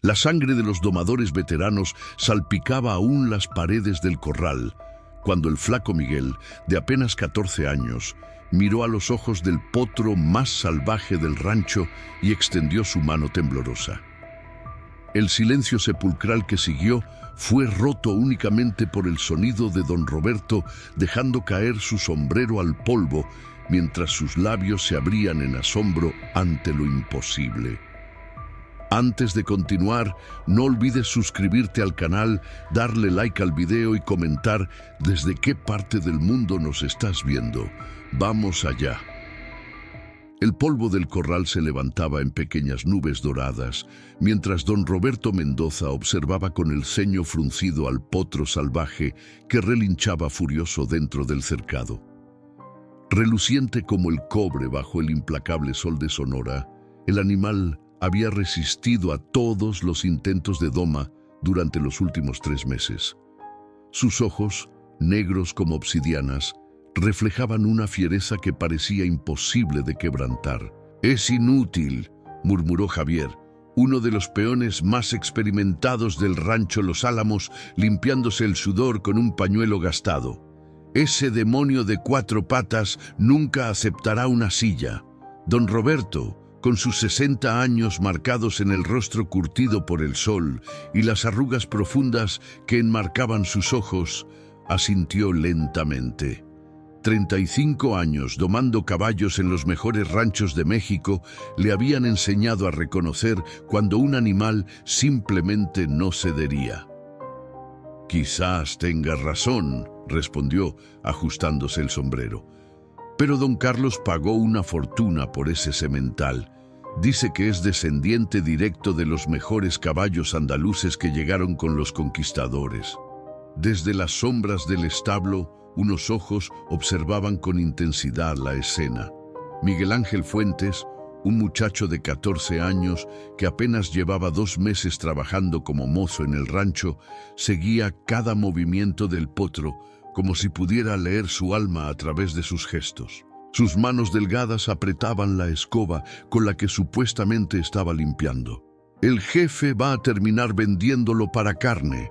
La sangre de los domadores veteranos salpicaba aún las paredes del corral, cuando el flaco Miguel, de apenas 14 años, miró a los ojos del potro más salvaje del rancho y extendió su mano temblorosa. El silencio sepulcral que siguió fue roto únicamente por el sonido de don Roberto dejando caer su sombrero al polvo mientras sus labios se abrían en asombro ante lo imposible. Antes de continuar, no olvides suscribirte al canal, darle like al video y comentar desde qué parte del mundo nos estás viendo. ¡Vamos allá! El polvo del corral se levantaba en pequeñas nubes doradas, mientras don Roberto Mendoza observaba con el ceño fruncido al potro salvaje que relinchaba furioso dentro del cercado. Reluciente como el cobre bajo el implacable sol de Sonora, el animal había resistido a todos los intentos de doma durante los últimos 3 meses. Sus ojos, negros como obsidianas, reflejaban una fiereza que parecía imposible de quebrantar. «Es inútil», murmuró Javier, uno de los peones más experimentados del rancho Los Álamos, limpiándose el sudor con un pañuelo gastado. «Ese demonio de 4 patas nunca aceptará una silla. Don Roberto, con sus 60 años marcados en el rostro curtido por el sol y las arrugas profundas que enmarcaban sus ojos, asintió lentamente. 35 años domando caballos en los mejores ranchos de México le habían enseñado a reconocer cuando un animal simplemente no cedería. «Quizás tenga razón», respondió, ajustándose el sombrero. «Pero don Carlos pagó una fortuna por ese semental. Dice que es descendiente directo de los mejores caballos andaluces que llegaron con los conquistadores». Desde las sombras del establo, unos ojos observaban con intensidad la escena. Miguel Ángel Fuentes, un muchacho de 14 años que apenas llevaba 2 meses trabajando como mozo en el rancho, seguía cada movimiento del potro como si pudiera leer su alma a través de sus gestos. Sus manos delgadas apretaban la escoba con la que supuestamente estaba limpiando. «El jefe va a terminar vendiéndolo para carne»,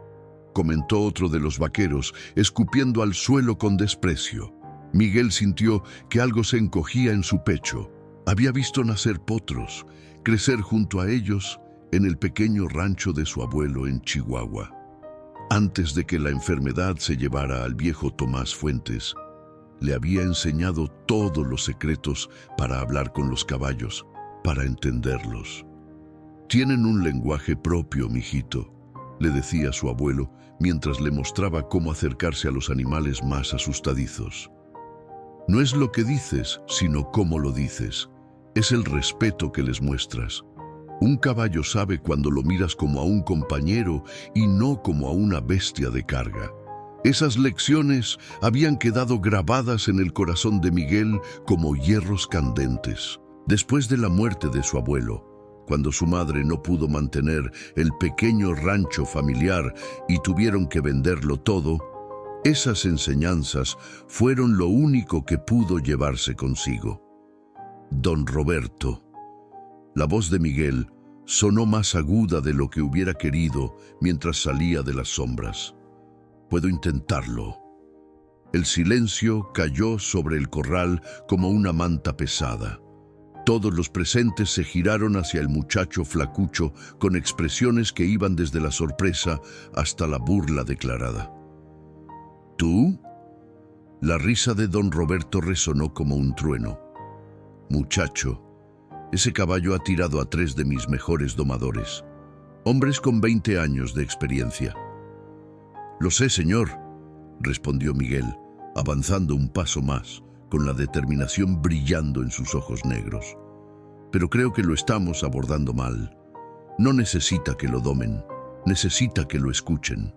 comentó otro de los vaqueros, escupiendo al suelo con desprecio. Miguel sintió que algo se encogía en su pecho. Había visto nacer potros, crecer junto a ellos en el pequeño rancho de su abuelo en Chihuahua. Antes de que la enfermedad se llevara al viejo Tomás Fuentes, le había enseñado todos los secretos para hablar con los caballos, para entenderlos. «Tienen un lenguaje propio, mijito», le decía su abuelo mientras le mostraba cómo acercarse a los animales más asustadizos. «No es lo que dices, sino cómo lo dices. Es el respeto que les muestras. Un caballo sabe cuando lo miras como a un compañero y no como a una bestia de carga». Esas lecciones habían quedado grabadas en el corazón de Miguel como hierros candentes. Después de la muerte de su abuelo, cuando su madre no pudo mantener el pequeño rancho familiar y tuvieron que venderlo todo, esas enseñanzas fueron lo único que pudo llevarse consigo. «Don Roberto». La voz de Miguel sonó más aguda de lo que hubiera querido mientras salía de las sombras. «Puedo intentarlo». El silencio cayó sobre el corral como una manta pesada. Todos los presentes se giraron hacia el muchacho flacucho con expresiones que iban desde la sorpresa hasta la burla declarada. «¿Tú?». La risa de don Roberto resonó como un trueno. «Muchacho, ese caballo ha tirado a 3 de mis mejores domadores, hombres con 20 años de experiencia». «Lo sé, señor», respondió Miguel, avanzando un paso más, con la determinación brillando en sus ojos negros. «Pero creo que lo estamos abordando mal. No necesita que lo domen, necesita que lo escuchen».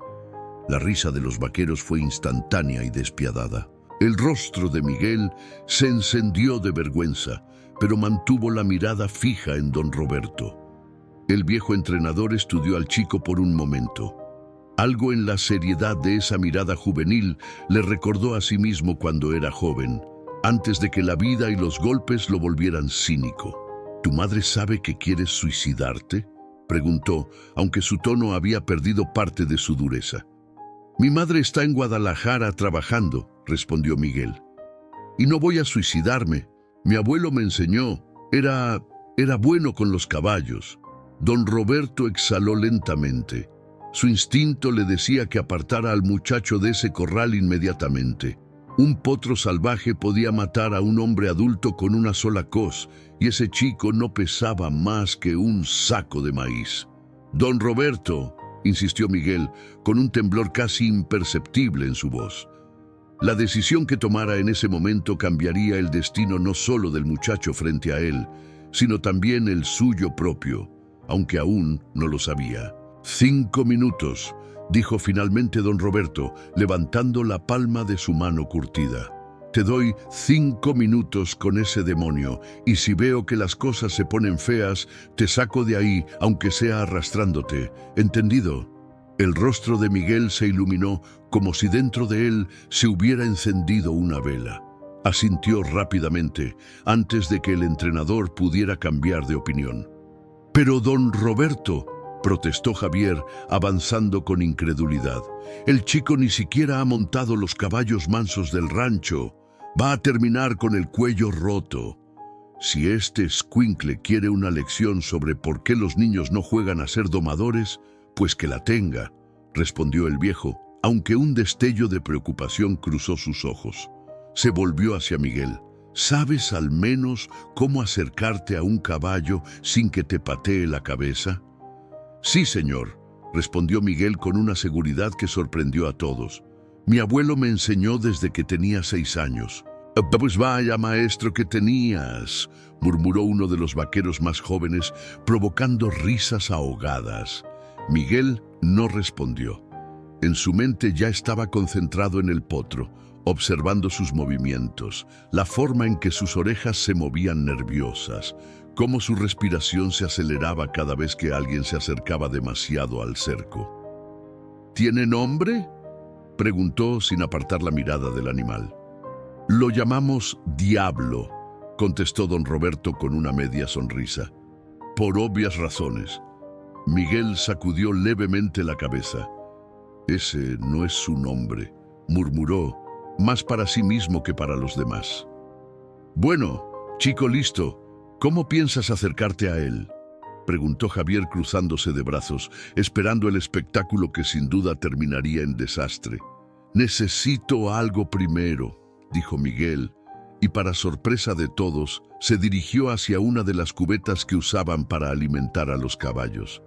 La risa de los vaqueros fue instantánea y despiadada. El rostro de Miguel se encendió de vergüenza, pero mantuvo la mirada fija en don Roberto. El viejo entrenador estudió al chico por un momento. Algo en la seriedad de esa mirada juvenil le recordó a sí mismo cuando era joven, antes de que la vida y los golpes lo volvieran cínico. «¿Tu madre sabe que quieres suicidarte?», preguntó, aunque su tono había perdido parte de su dureza. Mi madre está en Guadalajara trabajando, respondió Miguel. Y no voy a suicidarme. Mi abuelo me enseñó. Era bueno con los caballos. Don Roberto exhaló lentamente. Su instinto le decía que apartara al muchacho de ese corral inmediatamente. Un potro salvaje podía matar a un hombre adulto con una sola coz, y ese chico no pesaba más que un saco de maíz. Don Roberto, insistió Miguel, con un temblor casi imperceptible en su voz. La decisión que tomara en ese momento cambiaría el destino no solo del muchacho frente a él, sino también el suyo propio, aunque aún no lo sabía. 5 minutos, dijo finalmente don Roberto, levantando la palma de su mano curtida. Te doy 5 minutos con ese demonio, y si veo que las cosas se ponen feas, te saco de ahí, aunque sea arrastrándote. ¿Entendido? El rostro de Miguel se iluminó como si dentro de él se hubiera encendido una vela. Asintió rápidamente, antes de que el entrenador pudiera cambiar de opinión. Pero don Roberto, protestó Javier, avanzando con incredulidad. El chico ni siquiera ha montado los caballos mansos del rancho. Va a terminar con el cuello roto. Si este escuincle quiere una lección sobre por qué los niños no juegan a ser domadores, pues que la tenga, respondió el viejo, aunque un destello de preocupación cruzó sus ojos. Se volvió hacia Miguel. ¿Sabes al menos cómo acercarte a un caballo sin que te patee la cabeza? Sí, señor, respondió Miguel con una seguridad que sorprendió a todos. Mi abuelo me enseñó desde que tenía 6 años. Pues vaya maestro que tenías, murmuró uno de los vaqueros más jóvenes, provocando risas ahogadas. Miguel no respondió. En su mente ya estaba concentrado en el potro, observando sus movimientos, la forma en que sus orejas se movían nerviosas, cómo su respiración se aceleraba cada vez que alguien se acercaba demasiado al cerco. ¿Tiene nombre?, preguntó sin apartar la mirada del animal. Lo llamamos Diablo, contestó don Roberto con una media sonrisa. Por obvias razones. Miguel sacudió levemente la cabeza. Ese no es su nombre, murmuró, más para sí mismo que para los demás. Bueno, chico listo, ¿cómo piensas acercarte a él?, preguntó Javier cruzándose de brazos, esperando el espectáculo que sin duda terminaría en desastre. Necesito algo primero, dijo Miguel, y para sorpresa de todos, se dirigió hacia una de las cubetas que usaban para alimentar a los caballos.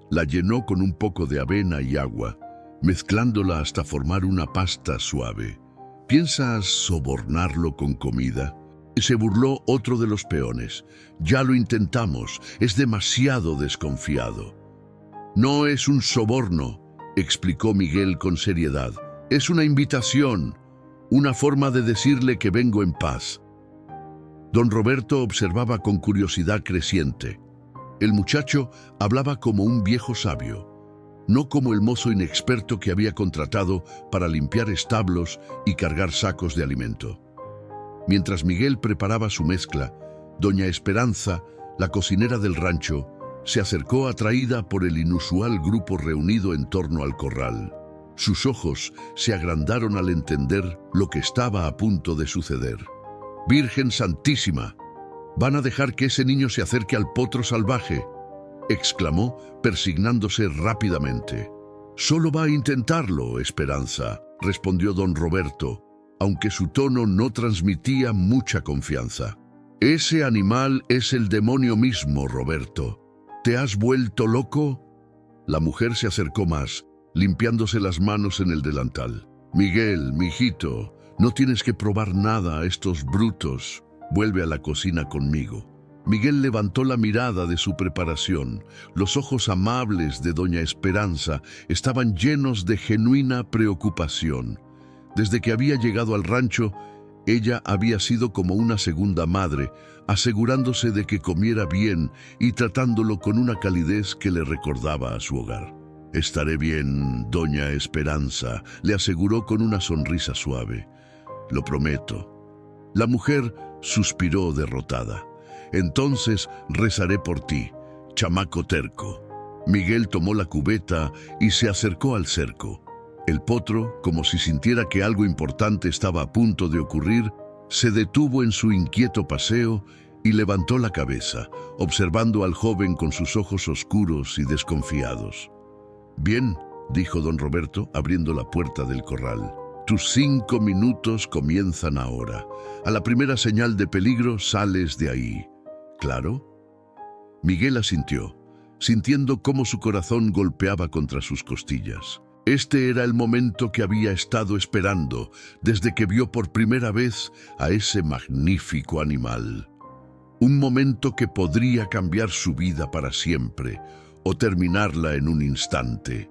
La llenó con un poco de avena y agua, mezclándola hasta formar una pasta suave. ¿Piensas sobornarlo con comida?, se burló otro de los peones. Ya lo intentamos, es demasiado desconfiado. No es un soborno, explicó Miguel con seriedad. Es una invitación, una forma de decirle que vengo en paz. Don Roberto observaba con curiosidad creciente. El muchacho hablaba como un viejo sabio, no como el mozo inexperto que había contratado para limpiar establos y cargar sacos de alimento. Mientras Miguel preparaba su mezcla, doña Esperanza, la cocinera del rancho, se acercó atraída por el inusual grupo reunido en torno al corral. Sus ojos se agrandaron al entender lo que estaba a punto de suceder. «Virgen Santísima, ¿van a dejar que ese niño se acerque al potro salvaje?», exclamó, persignándose rápidamente. «Solo va a intentarlo, Esperanza», respondió don Roberto, aunque su tono no transmitía mucha confianza. «Ese animal es el demonio mismo, Roberto. ¿Te has vuelto loco?». La mujer se acercó más, limpiándose las manos en el delantal. «Miguel, mijito, no tienes que probar nada a estos brutos. Vuelve a la cocina conmigo». Miguel levantó la mirada de su preparación. Los ojos amables de doña Esperanza estaban llenos de genuina preocupación. Desde que había llegado al rancho, ella había sido como una segunda madre, asegurándose de que comiera bien y tratándolo con una calidez que le recordaba a su hogar. «Estaré bien, doña Esperanza», le aseguró con una sonrisa suave. «Lo prometo». La mujer suspiró derrotada. «Entonces rezaré por ti. chamaco terco. Miguel tomó la cubeta y se acercó al cerco. El potro, como si sintiera que algo importante estaba a punto de ocurrir, se detuvo en su inquieto paseo y levantó la cabeza, observando al joven con sus ojos oscuros y desconfiados. «Bien», dijo don Roberto, abriendo la puerta del corral. «Tus 5 minutos comienzan ahora. A la primera señal de peligro sales de ahí. ¿Claro?» Miguel asintió, sintiendo cómo su corazón golpeaba contra sus costillas. Este era el momento que había estado esperando desde que vio por primera vez a ese magnífico animal. Un momento que podría cambiar su vida para siempre o terminarla en un instante.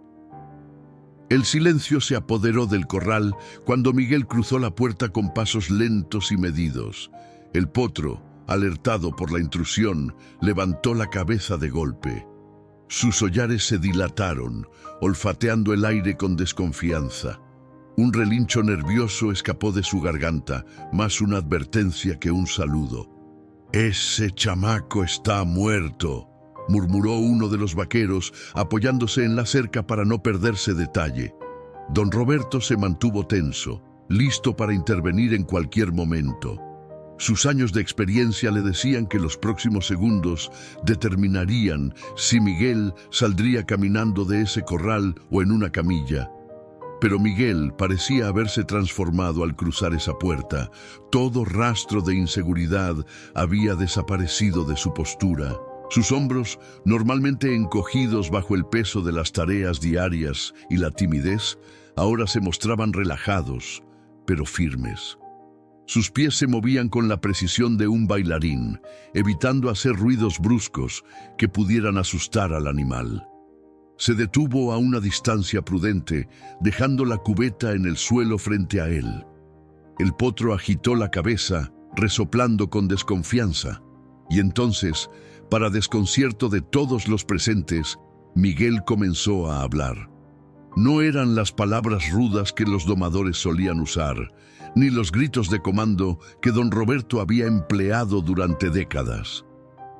El silencio se apoderó del corral cuando Miguel cruzó la puerta con pasos lentos y medidos. El potro, alertado por la intrusión, levantó la cabeza de golpe. Sus hollares se dilataron, olfateando el aire con desconfianza. Un relincho nervioso escapó de su garganta, más una advertencia que un saludo. «Ese chamaco está muerto», murmuró uno de los vaqueros, apoyándose en la cerca para no perderse detalle. Don Roberto se mantuvo tenso, listo para intervenir en cualquier momento. Sus años de experiencia le decían que los próximos segundos determinarían si Miguel saldría caminando de ese corral o en una camilla. Pero Miguel parecía haberse transformado al cruzar esa puerta. Todo rastro de inseguridad había desaparecido de su postura. Sus hombros, normalmente encogidos bajo el peso de las tareas diarias y la timidez, ahora se mostraban relajados, pero firmes. Sus pies se movían con la precisión de un bailarín, evitando hacer ruidos bruscos que pudieran asustar al animal. Se detuvo a una distancia prudente, dejando la cubeta en el suelo frente a él. El potro agitó la cabeza, resoplando con desconfianza, y entonces, para desconcierto de todos los presentes, Miguel comenzó a hablar. No eran las palabras rudas que los domadores solían usar, ni los gritos de comando que don Roberto había empleado durante décadas.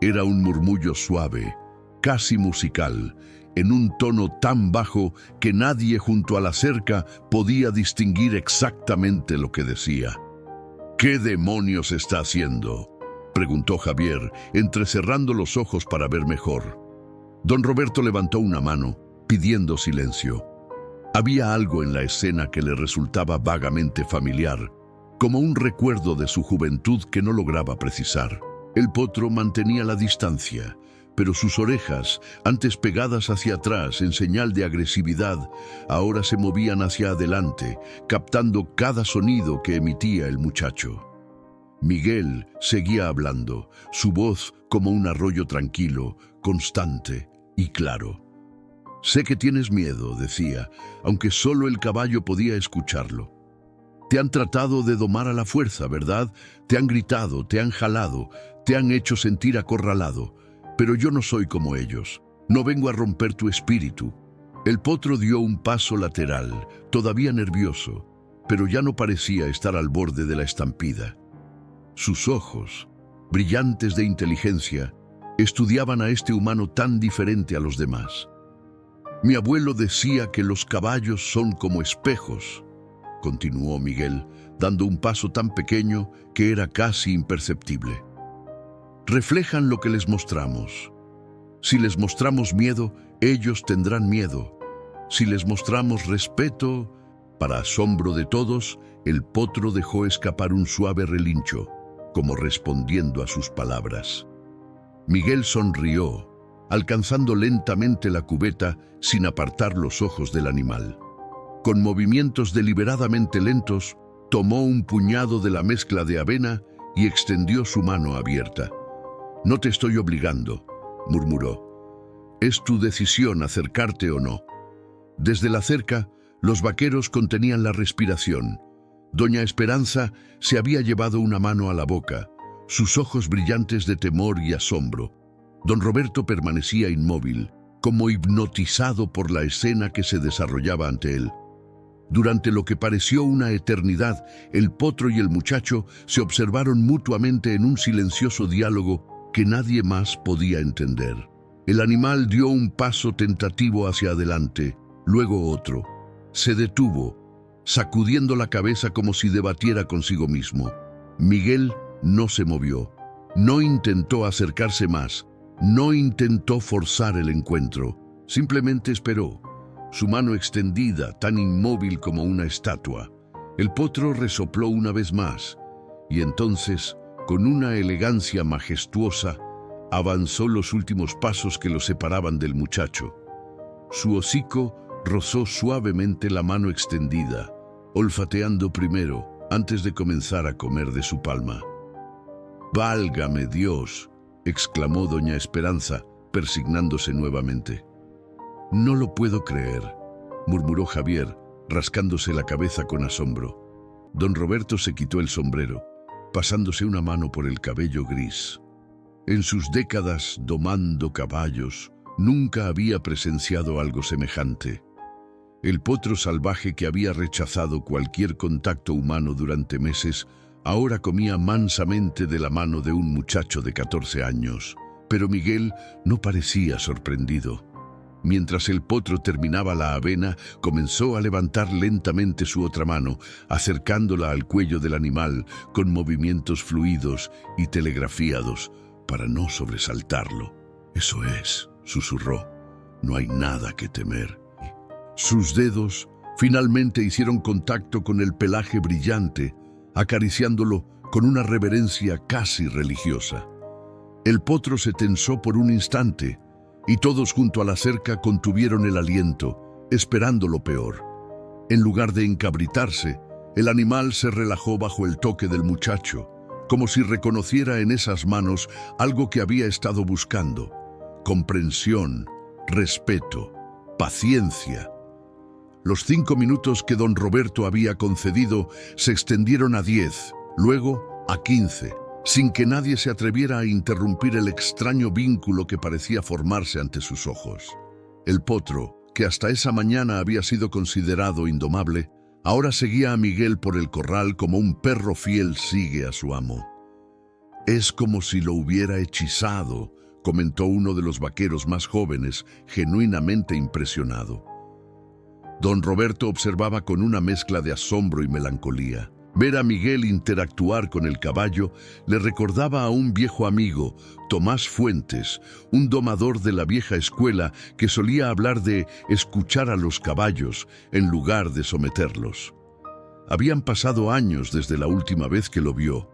Era un murmullo suave, casi musical, en un tono tan bajo que nadie junto a la cerca podía distinguir exactamente lo que decía. «¿Qué demonios está haciendo?», preguntó Javier, entrecerrando los ojos para ver mejor. Don Roberto levantó una mano, pidiendo silencio. Había algo en la escena que le resultaba vagamente familiar, como un recuerdo de su juventud que no lograba precisar. El potro mantenía la distancia, pero sus orejas, antes pegadas hacia atrás en señal de agresividad, ahora se movían hacia adelante, captando cada sonido que emitía el muchacho. Miguel seguía hablando, su voz como un arroyo tranquilo, constante y claro. «Sé que tienes miedo», decía, aunque solo el caballo podía escucharlo. «Te han tratado de domar a la fuerza, ¿verdad? Te han gritado, te han jalado, te han hecho sentir acorralado. Pero yo no soy como ellos. No vengo a romper tu espíritu». El potro dio un paso lateral, todavía nervioso, pero ya no parecía estar al borde de la estampida. Sus ojos, brillantes de inteligencia, estudiaban a este humano tan diferente a los demás. «Mi abuelo decía que los caballos son como espejos», continuó Miguel, dando un paso tan pequeño que era casi imperceptible. «Reflejan lo que les mostramos. Si les mostramos miedo, ellos tendrán miedo. Si les mostramos respeto...». Para asombro de todos, el potro dejó escapar un suave relincho, como respondiendo a sus palabras. Miguel sonrió, alcanzando lentamente la cubeta sin apartar los ojos del animal. Con movimientos deliberadamente lentos, tomó un puñado de la mezcla de avena y extendió su mano abierta. «No te estoy obligando», murmuró. «Es tu decisión acercarte o no». Desde la cerca, los vaqueros contenían la respiración. Doña Esperanza se había llevado una mano a la boca, sus ojos brillantes de temor y asombro. Don Roberto permanecía inmóvil, como hipnotizado por la escena que se desarrollaba ante él. Durante lo que pareció una eternidad, el potro y el muchacho se observaron mutuamente en un silencioso diálogo que nadie más podía entender. El animal dio un paso tentativo hacia adelante, luego otro. Se detuvo, sacudiendo la cabeza como si debatiera consigo mismo. Miguel no se movió, no intentó acercarse más, no intentó forzar el encuentro, simplemente esperó, su mano extendida, tan inmóvil como una estatua. El potro resopló una vez más, y entonces, con una elegancia majestuosa, avanzó los últimos pasos que lo separaban del muchacho. Su hocico rozó suavemente la mano extendida, olfateando primero, antes de comenzar a comer de su palma. «¡Válgame Dios!», exclamó doña Esperanza, persignándose nuevamente. «No lo puedo creer», murmuró Javier, rascándose la cabeza con asombro. Don Roberto se quitó el sombrero, pasándose una mano por el cabello gris. En sus décadas domando caballos, nunca había presenciado algo semejante. El potro salvaje que había rechazado cualquier contacto humano durante meses, ahora comía mansamente de la mano de un muchacho de 14 años. Pero Miguel no parecía sorprendido. Mientras el potro terminaba la avena, comenzó a levantar lentamente su otra mano, acercándola al cuello del animal con movimientos fluidos y telegrafiados para no sobresaltarlo. «Eso es», susurró, «no hay nada que temer». Sus dedos finalmente hicieron contacto con el pelaje brillante, acariciándolo con una reverencia casi religiosa. El potro se tensó por un instante, y todos junto a la cerca contuvieron el aliento, esperando lo peor. En lugar de encabritarse, el animal se relajó bajo el toque del muchacho, como si reconociera en esas manos algo que había estado buscando: comprensión, respeto, paciencia. Los 5 minutos que don Roberto había concedido se extendieron a 10, luego a 15, sin que nadie se atreviera a interrumpir el extraño vínculo que parecía formarse ante sus ojos. El potro, que hasta esa mañana había sido considerado indomable, ahora seguía a Miguel por el corral como un perro fiel sigue a su amo. «Es como si lo hubiera hechizado», comentó uno de los vaqueros más jóvenes, genuinamente impresionado. Don Roberto observaba con una mezcla de asombro y melancolía. Ver a Miguel interactuar con el caballo le recordaba a un viejo amigo, Tomás Fuentes, un domador de la vieja escuela que solía hablar de escuchar a los caballos en lugar de someterlos. Habían pasado años desde la última vez que lo vio,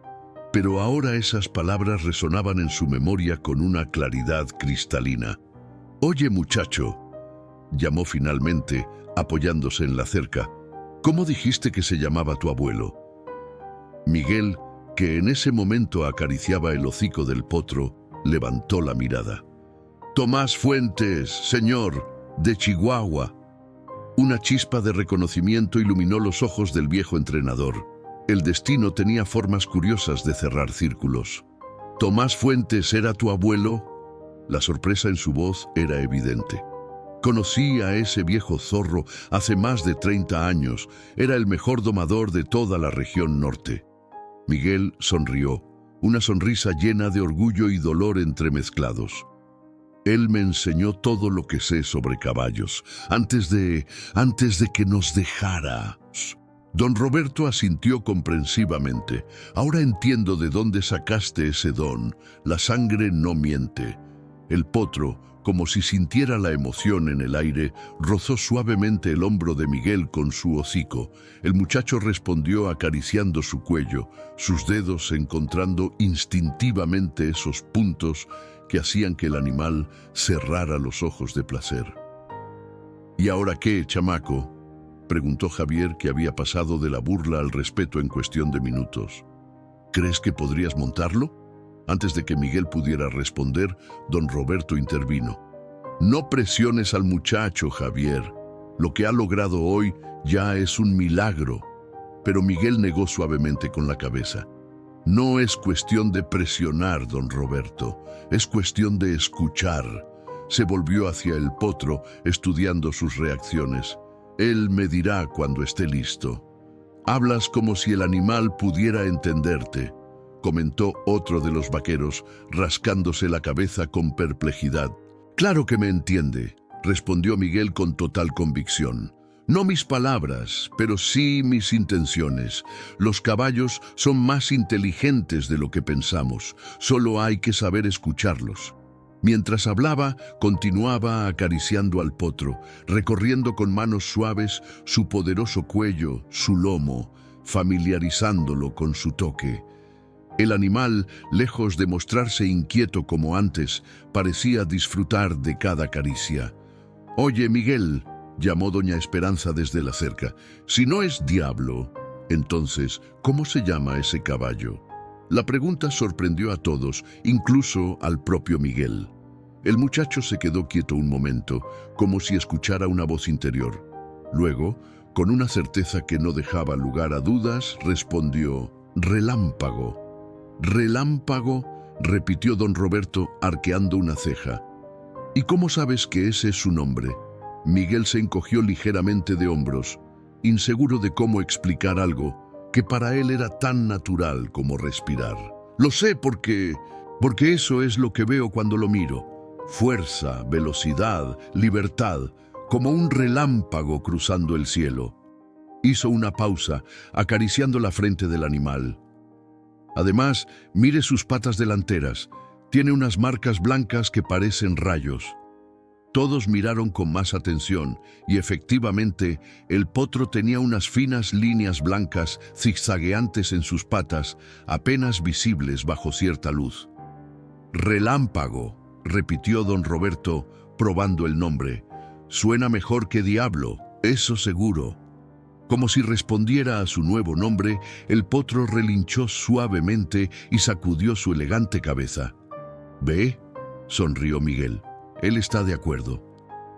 pero ahora esas palabras resonaban en su memoria con una claridad cristalina. «Oye, muchacho», llamó finalmente, apoyándose en la cerca, «¿cómo dijiste que se llamaba tu abuelo?». Miguel, que en ese momento acariciaba el hocico del potro, levantó la mirada. «Tomás Fuentes, señor, de Chihuahua». Una chispa de reconocimiento iluminó los ojos del viejo entrenador. El destino tenía formas curiosas de cerrar círculos. «¿Tomás Fuentes era tu abuelo?». La sorpresa en su voz era evidente. «Conocí a ese viejo zorro hace más de 30 años. Era el mejor domador de toda la región norte». Miguel sonrió, una sonrisa llena de orgullo y dolor entremezclados. «Él me enseñó todo lo que sé sobre caballos, antes de que nos dejara». Don Roberto asintió comprensivamente. «Ahora entiendo de dónde sacaste ese don. La sangre no miente». El potro, como si sintiera la emoción en el aire, rozó suavemente el hombro de Miguel con su hocico. El muchacho respondió acariciando su cuello, sus dedos encontrando instintivamente esos puntos que hacían que el animal cerrara los ojos de placer. «¿Y ahora qué, chamaco?», preguntó Javier, que había pasado de la burla al respeto en cuestión de minutos. «¿Crees que podrías montarlo?». Antes de que Miguel pudiera responder, don Roberto intervino. «No presiones al muchacho, Javier. Lo que ha logrado hoy ya es un milagro». Pero Miguel negó suavemente con la cabeza. «No es cuestión de presionar, don Roberto. Es cuestión de escuchar». Se volvió hacia el potro, estudiando sus reacciones. «Él me dirá cuando esté listo». «Hablas como si el animal pudiera entenderte», comentó otro de los vaqueros, rascándose la cabeza con perplejidad. Claro que me entiende, respondió Miguel con total convicción. No mis palabras, pero sí mis intenciones. Los caballos son más inteligentes de lo que pensamos, solo hay que saber escucharlos. Mientras hablaba, continuaba acariciando al potro, recorriendo con manos suaves su poderoso cuello, su lomo, familiarizándolo con su toque. El animal, lejos de mostrarse inquieto como antes, parecía disfrutar de cada caricia. «Oye, Miguel», llamó doña Esperanza desde la cerca, «si no es diablo, entonces, ¿cómo se llama ese caballo?». La pregunta sorprendió a todos, incluso al propio Miguel. El muchacho se quedó quieto un momento, como si escuchara una voz interior. Luego, con una certeza que no dejaba lugar a dudas, respondió: «Relámpago». «Relámpago», repitió don Roberto, arqueando una ceja. «¿Y cómo sabes que ese es su nombre?». Miguel se encogió ligeramente de hombros, inseguro de cómo explicar algo que para él era tan natural como respirar. «Lo sé porque eso es lo que veo cuando lo miro. Fuerza, velocidad, libertad, como un relámpago cruzando el cielo». Hizo una pausa, acariciando la frente del animal. «Además, mire sus patas delanteras. Tiene unas marcas blancas que parecen rayos». Todos miraron con más atención y efectivamente el potro tenía unas finas líneas blancas zigzagueantes en sus patas, apenas visibles bajo cierta luz. «Relámpago», repitió don Roberto, probando el nombre. «Suena mejor que diablo, eso seguro». Como si respondiera a su nuevo nombre, el potro relinchó suavemente y sacudió su elegante cabeza. «¿Ve?», sonrió Miguel. Él está de acuerdo.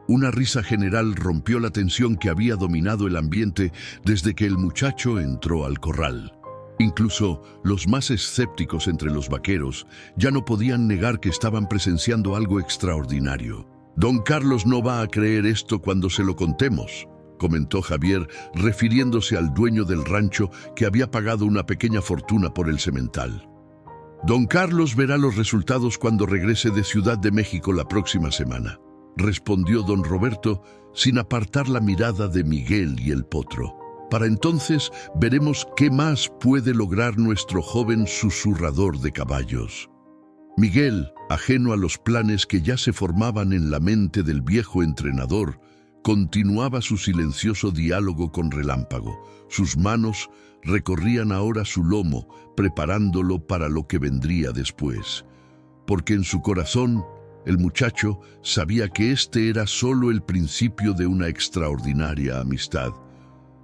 Una risa general rompió la tensión que había dominado el ambiente desde que el muchacho entró al corral. Incluso los más escépticos entre los vaqueros ya no podían negar que estaban presenciando algo extraordinario. «Don Carlos no va a creer esto cuando se lo contemos», comentó Javier, refiriéndose al dueño del rancho que había pagado una pequeña fortuna por el semental. «Don Carlos verá los resultados cuando regrese de Ciudad de México la próxima semana», respondió don Roberto sin apartar la mirada de Miguel y el potro. «Para entonces veremos qué más puede lograr nuestro joven susurrador de caballos». Miguel, ajeno a los planes que ya se formaban en la mente del viejo entrenador, continuaba su silencioso diálogo con Relámpago. Sus manos recorrían ahora su lomo, preparándolo para lo que vendría después. Porque en su corazón, el muchacho sabía que este era solo el principio de una extraordinaria amistad.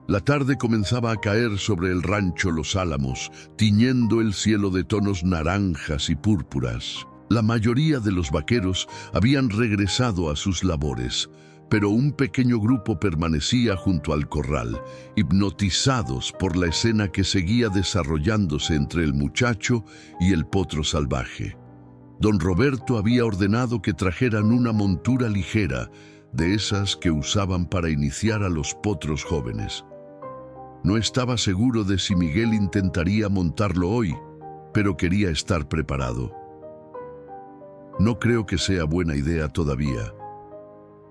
La tarde comenzaba a caer sobre el rancho Los Álamos, tiñendo el cielo de tonos naranjas y púrpuras. La mayoría de los vaqueros habían regresado a sus labores, pero un pequeño grupo permanecía junto al corral, hipnotizados por la escena que seguía desarrollándose entre el muchacho y el potro salvaje. Don Roberto había ordenado que trajeran una montura ligera, de esas que usaban para iniciar a los potros jóvenes. No estaba seguro de si Miguel intentaría montarlo hoy, pero quería estar preparado. «No creo que sea buena idea todavía»,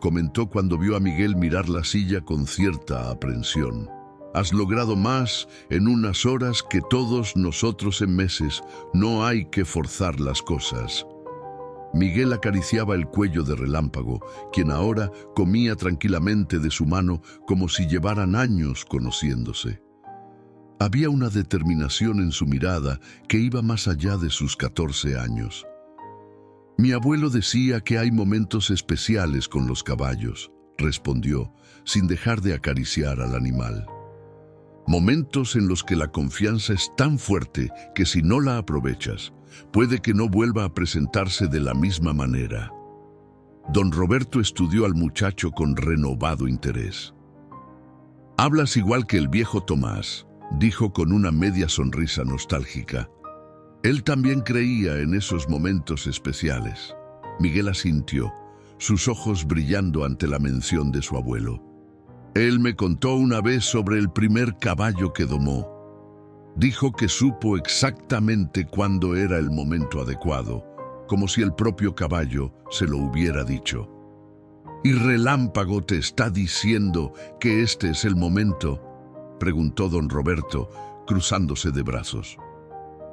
comentó cuando vio a Miguel mirar la silla con cierta aprensión. «Has logrado más en unas horas que todos nosotros en meses. No hay que forzar las cosas». Miguel acariciaba el cuello de Relámpago, quien ahora comía tranquilamente de su mano como si llevaran años conociéndose. Había una determinación en su mirada que iba más allá de sus 14 años. «Mi abuelo decía que hay momentos especiales con los caballos», respondió, sin dejar de acariciar al animal. «Momentos en los que la confianza es tan fuerte que si no la aprovechas, puede que no vuelva a presentarse de la misma manera». Don Roberto estudió al muchacho con renovado interés. «Hablas igual que el viejo Tomás», dijo con una media sonrisa nostálgica. Él también creía en esos momentos especiales. Miguel asintió, sus ojos brillando ante la mención de su abuelo. «Él me contó una vez sobre el primer caballo que domó. Dijo que supo exactamente cuándo era el momento adecuado, como si el propio caballo se lo hubiera dicho. «¿Y Relámpago te está diciendo que este es el momento?», preguntó don Roberto, cruzándose de brazos.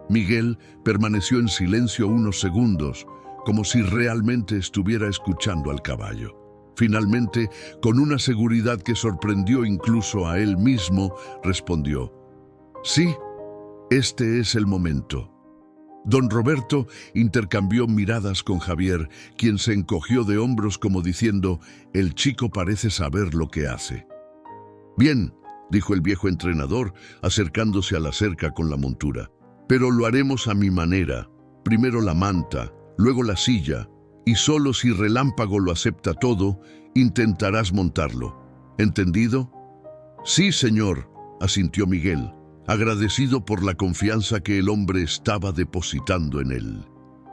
Miguel permaneció en silencio unos segundos, como si realmente estuviera escuchando al caballo. Finalmente, con una seguridad que sorprendió incluso a él mismo, respondió: «Sí, este es el momento». Don Roberto intercambió miradas con Javier, quien se encogió de hombros como diciendo: «El chico parece saber lo que hace». «Bien», dijo el viejo entrenador, acercándose a la cerca con la montura, «pero lo haremos a mi manera. Primero la manta, luego la silla, y solo si Relámpago lo acepta todo, intentarás montarlo. ¿Entendido?». «Sí, señor», asintió Miguel, agradecido por la confianza que el hombre estaba depositando en él.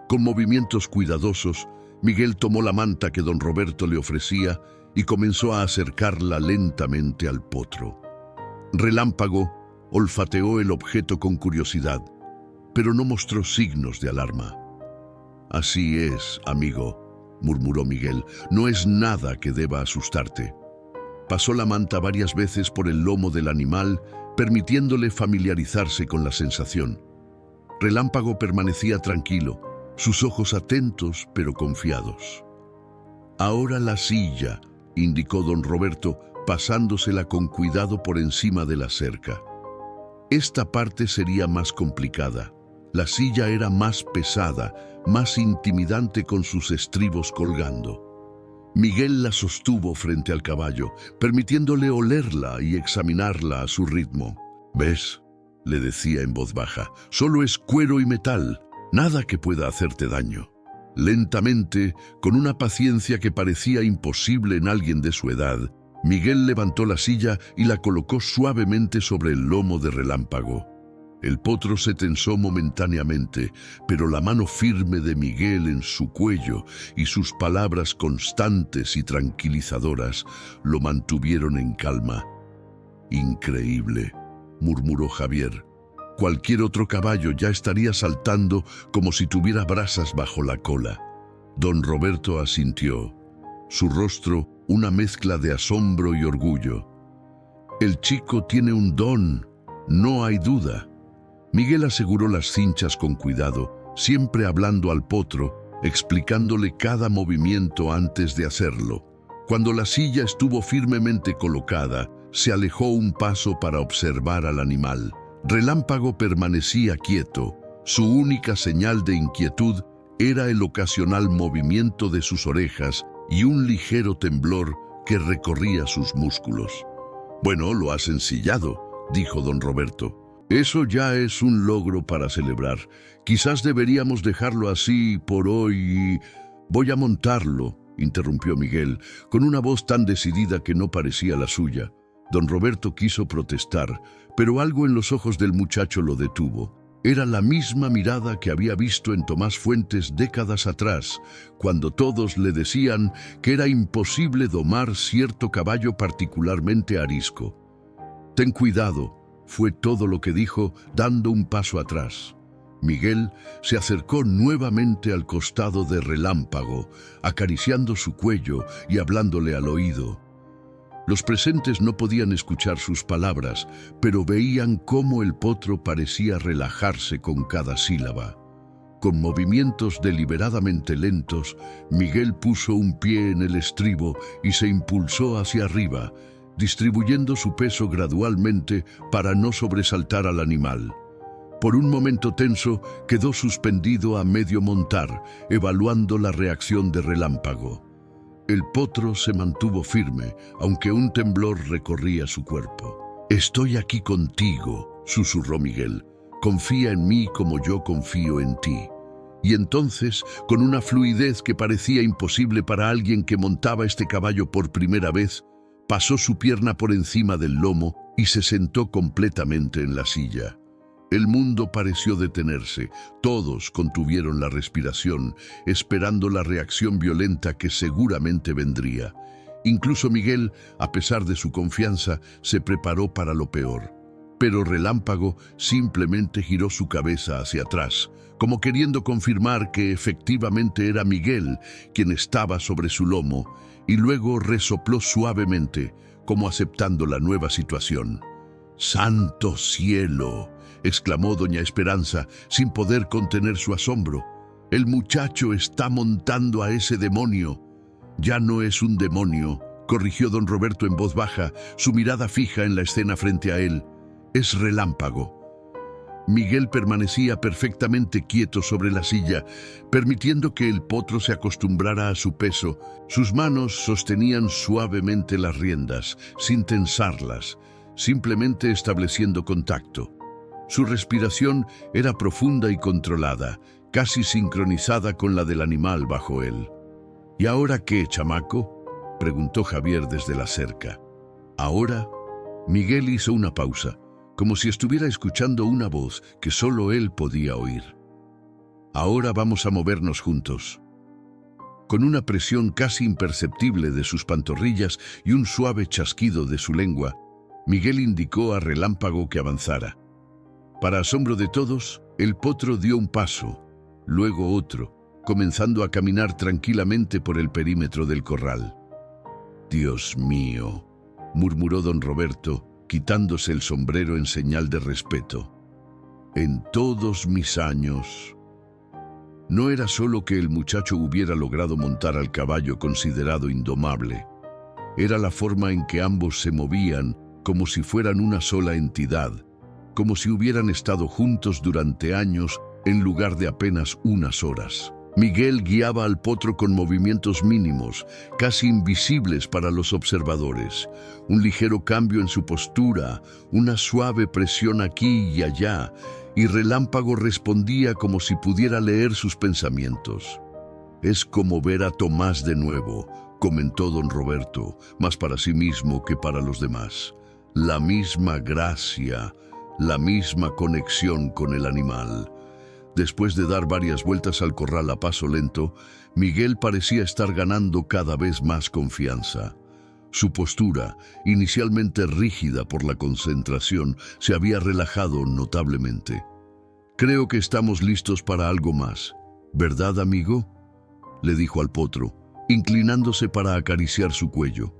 Con movimientos cuidadosos, Miguel tomó la manta que don Roberto le ofrecía y comenzó a acercarla lentamente al potro. Relámpago olfateó el objeto con curiosidad, pero no mostró signos de alarma. «Así es, amigo», murmuró Miguel, «no es nada que deba asustarte». Pasó la manta varias veces por el lomo del animal, permitiéndole familiarizarse con la sensación. Relámpago permanecía tranquilo, sus ojos atentos pero confiados. «Ahora la silla», indicó don Roberto, pasándosela con cuidado por encima de la cerca. Esta parte sería más complicada. La silla era más pesada, más intimidante con sus estribos colgando. Miguel la sostuvo frente al caballo, permitiéndole olerla y examinarla a su ritmo. «¿Ves?», le decía en voz baja, «solo es cuero y metal, nada que pueda hacerte daño». Lentamente, con una paciencia que parecía imposible en alguien de su edad, Miguel levantó la silla y la colocó suavemente sobre el lomo de Relámpago. El potro se tensó momentáneamente, pero la mano firme de Miguel en su cuello y sus palabras constantes y tranquilizadoras lo mantuvieron en calma. «Increíble», murmuró Javier. «Cualquier otro caballo ya estaría saltando como si tuviera brasas bajo la cola». Don Roberto asintió, su rostro una mezcla de asombro y orgullo. «El chico tiene un don, no hay duda». Miguel aseguró las cinchas con cuidado, siempre hablando al potro, explicándole cada movimiento antes de hacerlo. Cuando la silla estuvo firmemente colocada, se alejó un paso para observar al animal. Relámpago permanecía quieto. Su única señal de inquietud era el ocasional movimiento de sus orejas y un ligero temblor que recorría sus músculos. «Bueno, lo has ensillado», dijo don Roberto. «Eso ya es un logro para celebrar. Quizás deberíamos dejarlo así por hoy». «Voy a montarlo», interrumpió Miguel, con una voz tan decidida que no parecía la suya. Don Roberto quiso protestar, pero algo en los ojos del muchacho lo detuvo. Era la misma mirada que había visto en Tomás Fuentes décadas atrás, cuando todos le decían que era imposible domar cierto caballo particularmente arisco. «Ten cuidado», fue todo lo que dijo, dando un paso atrás. Miguel se acercó nuevamente al costado de Relámpago, acariciando su cuello y hablándole al oído. Los presentes no podían escuchar sus palabras, pero veían cómo el potro parecía relajarse con cada sílaba. Con movimientos deliberadamente lentos, Miguel puso un pie en el estribo y se impulsó hacia arriba, distribuyendo su peso gradualmente para no sobresaltar al animal. Por un momento tenso, quedó suspendido a medio montar, evaluando la reacción de Relámpago. El potro se mantuvo firme, aunque un temblor recorría su cuerpo. «Estoy aquí contigo», susurró Miguel. «Confía en mí como yo confío en ti». Y entonces, con una fluidez que parecía imposible para alguien que montaba este caballo por primera vez, pasó su pierna por encima del lomo y se sentó completamente en la silla. El mundo pareció detenerse, todos contuvieron la respiración, esperando la reacción violenta que seguramente vendría. Incluso Miguel, a pesar de su confianza, se preparó para lo peor. Pero Relámpago simplemente giró su cabeza hacia atrás, como queriendo confirmar que efectivamente era Miguel quien estaba sobre su lomo, y luego resopló suavemente, como aceptando la nueva situación. ¡Santo cielo!, exclamó doña Esperanza, sin poder contener su asombro. «El muchacho está montando a ese demonio». «Ya no es un demonio», corrigió don Roberto en voz baja, su mirada fija en la escena frente a él. «Es Relámpago». Miguel permanecía perfectamente quieto sobre la silla, permitiendo que el potro se acostumbrara a su peso. Sus manos sostenían suavemente las riendas, sin tensarlas, simplemente estableciendo contacto. Su respiración era profunda y controlada, casi sincronizada con la del animal bajo él. «¿Y ahora qué, chamaco?», preguntó Javier desde la cerca. «¿Ahora?». Miguel hizo una pausa, como si estuviera escuchando una voz que solo él podía oír. «Ahora vamos a movernos juntos». Con una presión casi imperceptible de sus pantorrillas y un suave chasquido de su lengua, Miguel indicó a Relámpago que avanzara. Para asombro de todos, el potro dio un paso, luego otro, comenzando a caminar tranquilamente por el perímetro del corral. «Dios mío», murmuró don Roberto, quitándose el sombrero en señal de respeto. «En todos mis años». No era solo que el muchacho hubiera logrado montar al caballo considerado indomable. Era la forma en que ambos se movían como si fueran una sola entidad, como si hubieran estado juntos durante años en lugar de apenas unas horas. Miguel guiaba al potro con movimientos mínimos, casi invisibles para los observadores. Un ligero cambio en su postura, una suave presión aquí y allá, y Relámpago respondía como si pudiera leer sus pensamientos. «Es como ver a Tomás de nuevo», comentó don Roberto, más para sí mismo que para los demás. «La misma gracia, la misma conexión con el animal». Después de dar varias vueltas al corral a paso lento, Miguel parecía estar ganando cada vez más confianza. Su postura, inicialmente rígida por la concentración, se había relajado notablemente. «Creo que estamos listos para algo más, ¿verdad, amigo?», le dijo al potro, inclinándose para acariciar su cuello.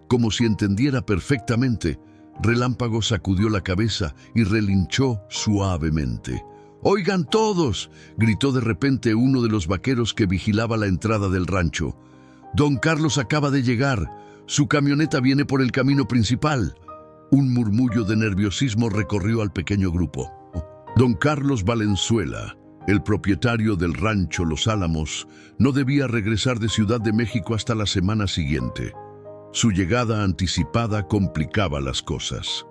Como si entendiera perfectamente, Relámpago sacudió la cabeza y relinchó suavemente. «¡Oigan todos!», gritó de repente uno de los vaqueros que vigilaba la entrada del rancho. «Don Carlos acaba de llegar. Su camioneta viene por el camino principal». Un murmullo de nerviosismo recorrió al pequeño grupo. Don Carlos Valenzuela, el propietario del rancho Los Álamos, no debía regresar de Ciudad de México hasta la semana siguiente. Su llegada anticipada complicaba las cosas.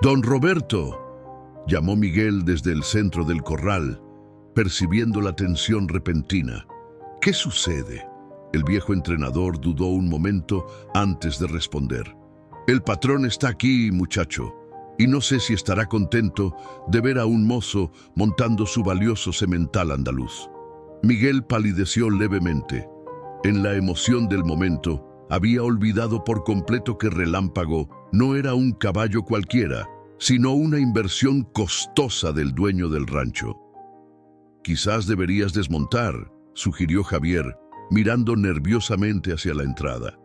«Don Roberto», llamó Miguel desde el centro del corral, percibiendo la tensión repentina. «¿Qué sucede?». El viejo entrenador dudó un momento antes de responder. «El patrón está aquí, muchacho, y no sé si estará contento de ver a un mozo montando su valioso semental andaluz». Miguel palideció levemente. En la emoción del momento, había olvidado por completo que Relámpago no era un caballo cualquiera, sino una inversión costosa del dueño del rancho. «Quizás deberías desmontar», sugirió Javier, mirando nerviosamente hacia la entrada.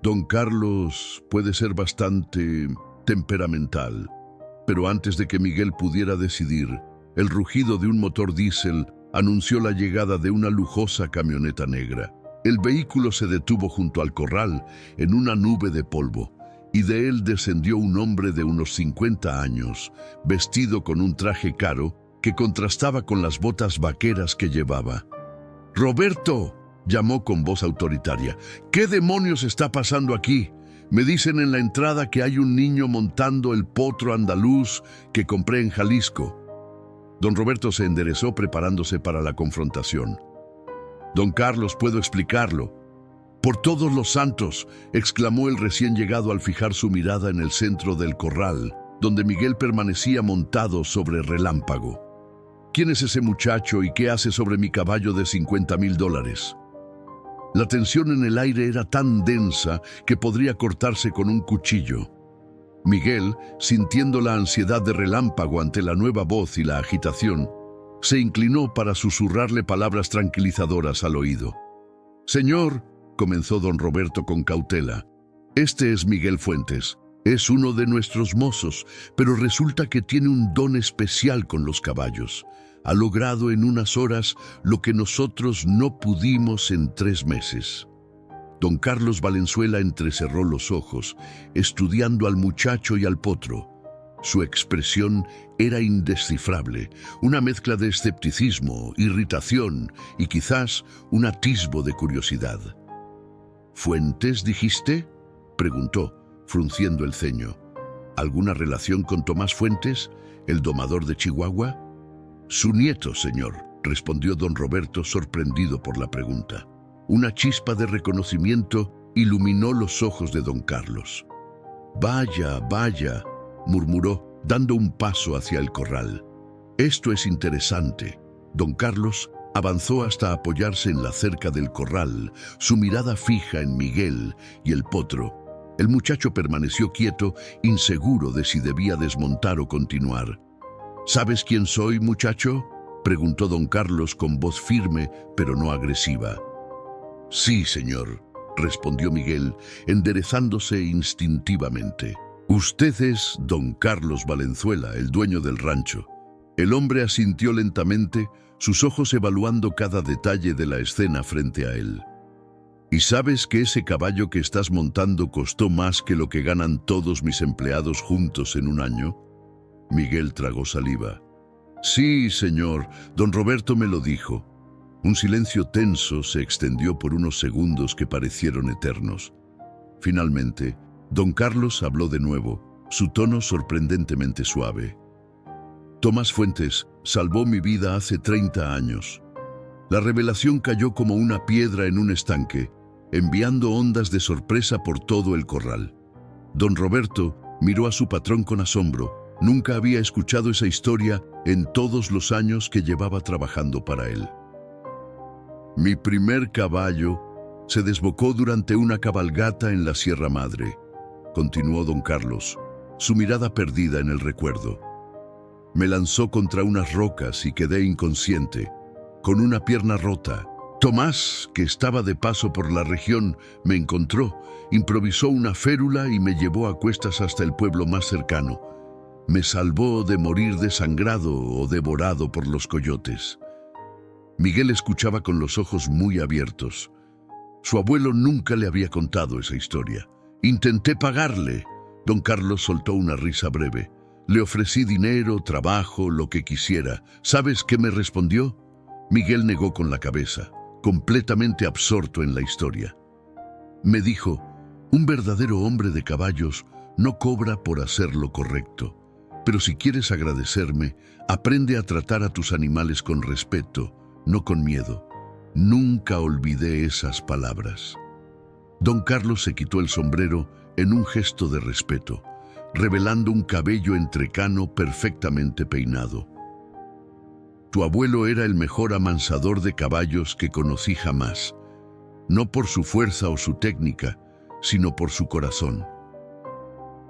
«Don Carlos puede ser bastante temperamental». Pero antes de que Miguel pudiera decidir, el rugido de un motor diésel anunció la llegada de una lujosa camioneta negra. El vehículo se detuvo junto al corral, en una nube de polvo, y de él descendió un hombre de unos 50 años, vestido con un traje caro que contrastaba con las botas vaqueras que llevaba. «¡Roberto!», llamó con voz autoritaria. «¿Qué demonios está pasando aquí? Me dicen en la entrada que hay un niño montando el potro andaluz que compré en Jalisco». Don Roberto se enderezó preparándose para la confrontación. «Don Carlos, puedo explicarlo». «Por todos los santos», exclamó el recién llegado al fijar su mirada en el centro del corral, donde Miguel permanecía montado sobre Relámpago. «¿Quién es ese muchacho y qué hace sobre mi caballo de $50,000? La tensión en el aire era tan densa que podría cortarse con un cuchillo. Miguel, sintiendo la ansiedad de Relámpago ante la nueva voz y la agitación, se inclinó para susurrarle palabras tranquilizadoras al oído. «Señor», comenzó don Roberto con cautela, «este es Miguel Fuentes. Es uno de nuestros mozos, pero resulta que tiene un don especial con los caballos. Ha logrado en unas horas lo que nosotros no pudimos en 3 meses». Don Carlos Valenzuela entrecerró los ojos, estudiando al muchacho y al potro. Su expresión era indescifrable, una mezcla de escepticismo, irritación y quizás un atisbo de curiosidad. «¿Fuentes, dijiste?», preguntó, frunciendo el ceño. «¿Alguna relación con Tomás Fuentes, el domador de Chihuahua?» «Su nieto, señor», respondió don Roberto, sorprendido por la pregunta. Una chispa de reconocimiento iluminó los ojos de don Carlos. «Vaya, vaya», murmuró, dando un paso hacia el corral. «Esto es interesante». Don Carlos avanzó hasta apoyarse en la cerca del corral, su mirada fija en Miguel y el potro. El muchacho permaneció quieto, inseguro de si debía desmontar o continuar. «¿Sabes quién soy, muchacho?», preguntó don Carlos con voz firme, pero no agresiva. «Sí, señor», respondió Miguel, enderezándose instintivamente. «Usted es don Carlos Valenzuela, el dueño del rancho». El hombre asintió lentamente, sus ojos evaluando cada detalle de la escena frente a él. «¿Y sabes que ese caballo que estás montando costó más que lo que ganan todos mis empleados juntos en un año?» Miguel tragó saliva. «Sí, señor, don Roberto me lo dijo». Un silencio tenso se extendió por unos segundos que parecieron eternos. Finalmente, don Carlos habló de nuevo, su tono sorprendentemente suave. «Tomás Fuentes salvó mi vida hace 30 años. La revelación cayó como una piedra en un estanque, enviando ondas de sorpresa por todo el corral». Don Roberto miró a su patrón con asombro. Nunca había escuchado esa historia en todos los años que llevaba trabajando para él. «Mi primer caballo se desbocó durante una cabalgata en la Sierra Madre», continuó don Carlos, su mirada perdida en el recuerdo. «Me lanzó contra unas rocas y quedé inconsciente, con una pierna rota. Tomás, que estaba de paso por la región, me encontró, improvisó una férula y me llevó a cuestas hasta el pueblo más cercano. Me salvó de morir desangrado o devorado por los coyotes». Miguel escuchaba con los ojos muy abiertos. Su abuelo nunca le había contado esa historia. «Intenté pagarle». Don Carlos soltó una risa breve. «Le ofrecí dinero, trabajo, lo que quisiera. ¿Sabes qué me respondió?». Miguel negó con la cabeza, completamente absorto en la historia. Me dijo: «Un verdadero hombre de caballos no cobra por hacer lo correcto. Pero si quieres agradecerme, aprende a tratar a tus animales con respeto, no con miedo». Nunca olvidé esas palabras. Don Carlos se quitó el sombrero en un gesto de respeto, revelando un cabello entrecano perfectamente peinado. «Tu abuelo era el mejor amansador de caballos que conocí jamás, no por su fuerza o su técnica, sino por su corazón».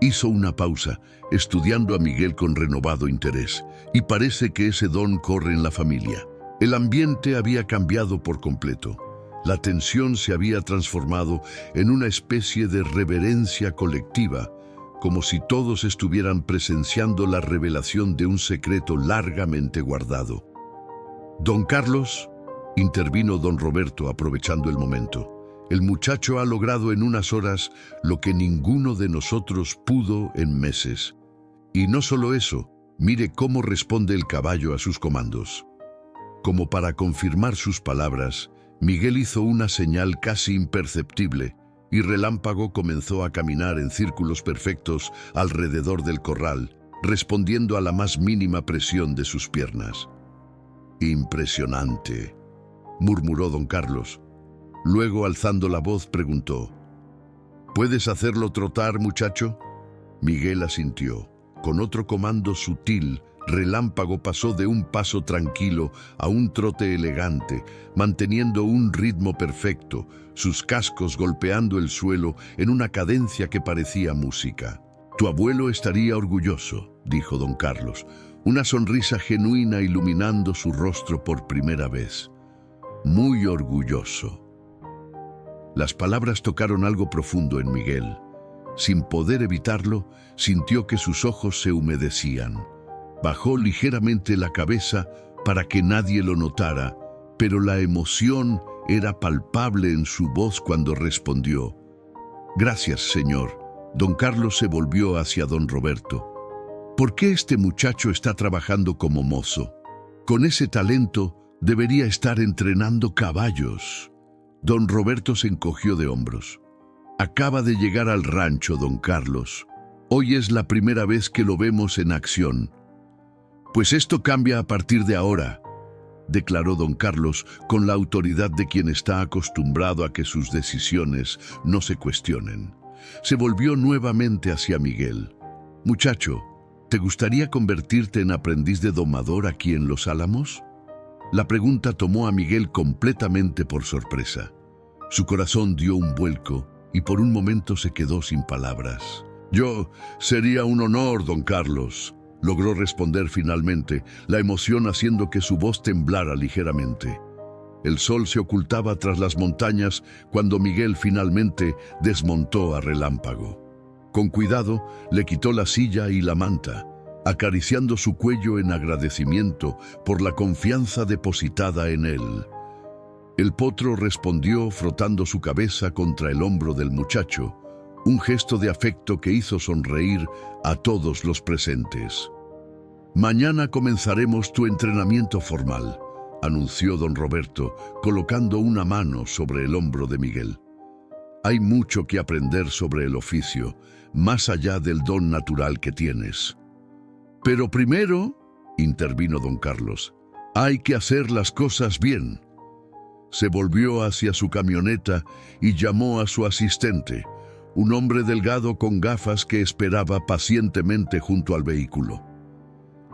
Hizo una pausa, estudiando a Miguel con renovado interés, y parece que ese don corre en la familia. El ambiente había cambiado por completo. La tensión se había transformado en una especie de reverencia colectiva, como si todos estuvieran presenciando la revelación de un secreto largamente guardado. «Don Carlos», intervino don Roberto aprovechando el momento, «el muchacho ha logrado en unas horas lo que ninguno de nosotros pudo en meses. Y no solo eso, mire cómo responde el caballo a sus comandos». Como para confirmar sus palabras, Miguel hizo una señal casi imperceptible y Relámpago comenzó a caminar en círculos perfectos alrededor del corral, respondiendo a la más mínima presión de sus piernas. «Impresionante», murmuró don Carlos. Luego, alzando la voz, preguntó: «¿Puedes hacerlo trotar, muchacho?». Miguel asintió. Con otro comando sutil, Relámpago pasó de un paso tranquilo a un trote elegante, manteniendo un ritmo perfecto, sus cascos golpeando el suelo en una cadencia que parecía música. Tu abuelo estaría orgulloso, dijo don Carlos, una sonrisa genuina iluminando su rostro por primera vez. Muy orgulloso. Las palabras tocaron algo profundo en Miguel. Sin poder evitarlo, sintió que sus ojos se humedecían. Bajó ligeramente la cabeza para que nadie lo notara, pero la emoción era palpable en su voz cuando respondió: «Gracias, señor». Don Carlos se volvió hacia don Roberto. «¿Por qué este muchacho está trabajando como mozo? Con ese talento debería estar entrenando caballos». Don Roberto se encogió de hombros. «Acaba de llegar al rancho, don Carlos. Hoy es la primera vez que lo vemos en acción». «Pues esto cambia a partir de ahora», declaró don Carlos con la autoridad de quien está acostumbrado a que sus decisiones no se cuestionen. Se volvió nuevamente hacia Miguel. «Muchacho, ¿te gustaría convertirte en aprendiz de domador aquí en Los Álamos?». La pregunta tomó a Miguel completamente por sorpresa. Su corazón dio un vuelco y por un momento se quedó sin palabras. «Sería un honor, don Carlos», logró responder finalmente, la emoción haciendo que su voz temblara ligeramente. El sol se ocultaba tras las montañas cuando Miguel finalmente desmontó a relámpago. Con cuidado, le quitó la silla y la manta, acariciando su cuello en agradecimiento por la confianza depositada en él. El potro respondió frotando su cabeza contra el hombro del muchacho, un gesto de afecto que hizo sonreír a todos los presentes. «Mañana comenzaremos tu entrenamiento formal», anunció don Roberto, colocando una mano sobre el hombro de Miguel. «Hay mucho que aprender sobre el oficio, más allá del don natural que tienes». «Pero primero», intervino don Carlos, «hay que hacer las cosas bien». Se volvió hacia su camioneta y llamó a su asistente, un hombre delgado con gafas que esperaba pacientemente junto al vehículo.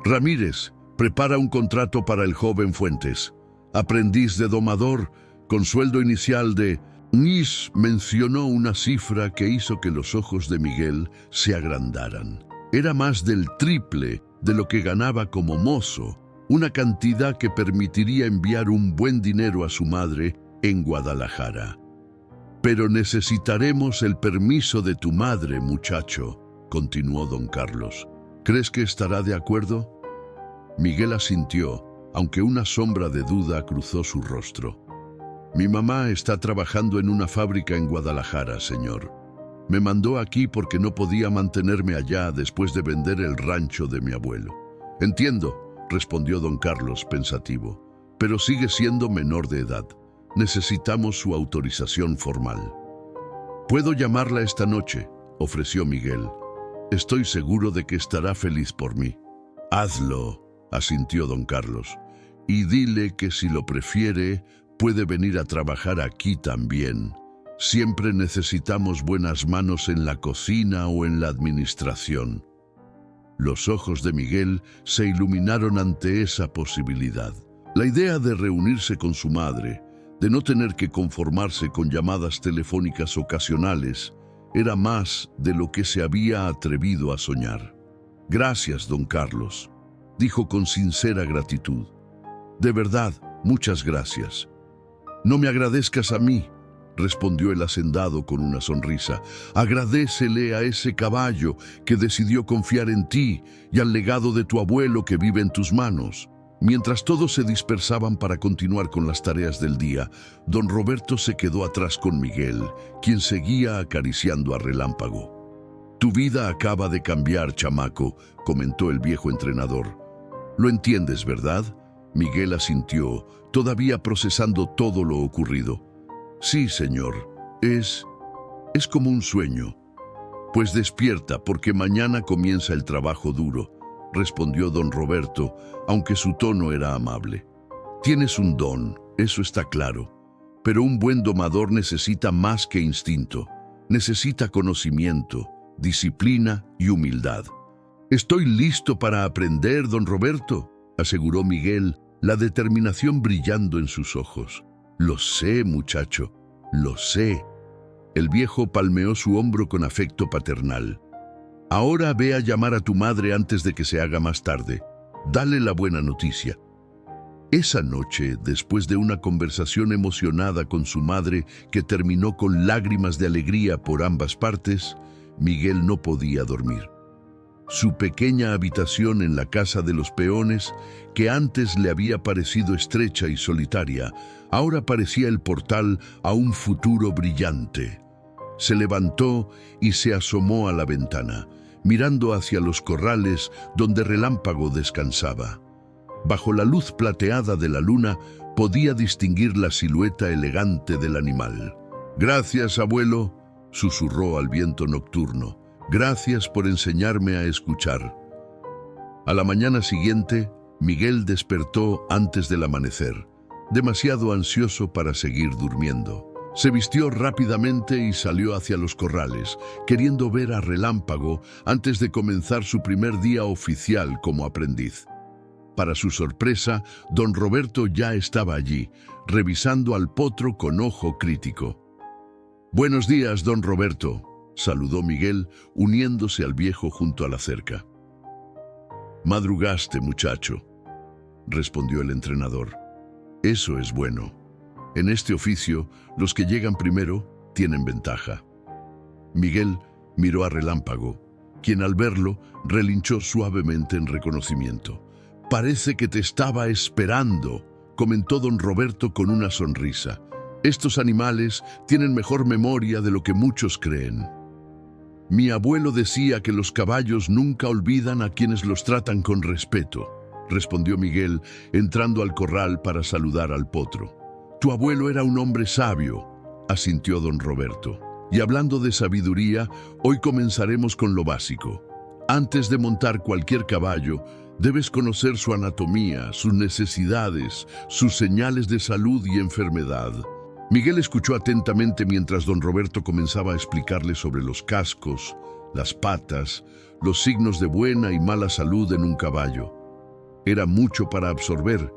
«Ramírez, prepara un contrato para el joven Fuentes, aprendiz de domador, con sueldo inicial de...». Nis mencionó una cifra que hizo que los ojos de Miguel se agrandaran. Era más del triple de lo que ganaba como mozo, una cantidad que permitiría enviar un buen dinero a su madre en Guadalajara. «Pero necesitaremos el permiso de tu madre, muchacho», continuó don Carlos. «¿Crees que estará de acuerdo?». Miguel asintió, aunque una sombra de duda cruzó su rostro. «Mi mamá está trabajando en una fábrica en Guadalajara, señor. Me mandó aquí porque no podía mantenerme allá después de vender el rancho de mi abuelo». «Entiendo», respondió don Carlos pensativo, «pero sigue siendo menor de edad. Necesitamos su autorización formal». «Puedo llamarla esta noche», ofreció Miguel. «Estoy seguro de que estará feliz por mí». «Hazlo», asintió don Carlos, «y dile que si lo prefiere, puede venir a trabajar aquí también. Siempre necesitamos buenas manos en la cocina o en la administración». Los ojos de Miguel se iluminaron ante esa posibilidad. La idea de reunirse con su madre, de no tener que conformarse con llamadas telefónicas ocasionales, era más de lo que se había atrevido a soñar. «Gracias, don Carlos», dijo con sincera gratitud. «De verdad, muchas gracias». «No me agradezcas a mí», respondió el hacendado con una sonrisa. «Agradécele a ese caballo que decidió confiar en ti y al legado de tu abuelo que vive en tus manos». Mientras todos se dispersaban para continuar con las tareas del día, don Roberto se quedó atrás con Miguel, quien seguía acariciando a relámpago. «Tu vida acaba de cambiar, chamaco», comentó el viejo entrenador. «Lo entiendes, ¿verdad?». Miguel asintió, todavía procesando todo lo ocurrido. «Sí, señor, es como un sueño». «Pues despierta, porque mañana comienza el trabajo duro», respondió don Roberto, aunque su tono era amable. «Tienes un don, eso está claro, pero un buen domador necesita más que instinto, necesita conocimiento, disciplina y humildad». «Estoy listo para aprender, don Roberto», aseguró Miguel, la determinación brillando en sus ojos. «Lo sé, muchacho, lo sé». El viejo palmeó su hombro con afecto paternal. Ahora ve a llamar a tu madre antes de que se haga más tarde. Dale la buena noticia. Esa noche, después de una conversación emocionada con su madre que terminó con lágrimas de alegría por ambas partes, Miguel no podía dormir. Su pequeña habitación en la casa de los peones, que antes le había parecido estrecha y solitaria, ahora parecía el portal a un futuro brillante. Se levantó y se asomó a la ventana, mirando hacia los corrales donde Relámpago descansaba. Bajo la luz plateada de la luna podía distinguir la silueta elegante del animal. «Gracias, abuelo», susurró al viento nocturno. «Gracias por enseñarme a escuchar». A la mañana siguiente, Miguel despertó antes del amanecer, demasiado ansioso para seguir durmiendo. Se vistió rápidamente y salió hacia los corrales, queriendo ver a Relámpago antes de comenzar su primer día oficial como aprendiz. Para su sorpresa, don Roberto ya estaba allí, revisando al potro con ojo crítico. «Buenos días, don Roberto», saludó Miguel, uniéndose al viejo junto a la cerca. «Madrugaste, muchacho», respondió el entrenador. «Eso es bueno. En este oficio, los que llegan primero tienen ventaja». Miguel miró a Relámpago, quien al verlo relinchó suavemente en reconocimiento. «Parece que te estaba esperando», comentó don Roberto con una sonrisa. «Estos animales tienen mejor memoria de lo que muchos creen». «Mi abuelo decía que los caballos nunca olvidan a quienes los tratan con respeto», respondió Miguel, entrando al corral para saludar al potro. «Tu abuelo era un hombre sabio», asintió don Roberto. «Y hablando de sabiduría, hoy comenzaremos con lo básico. Antes de montar cualquier caballo, debes conocer su anatomía, sus necesidades, sus señales de salud y enfermedad». Miguel escuchó atentamente mientras don Roberto comenzaba a explicarle sobre los cascos, las patas, los signos de buena y mala salud en un caballo. Era mucho para absorber,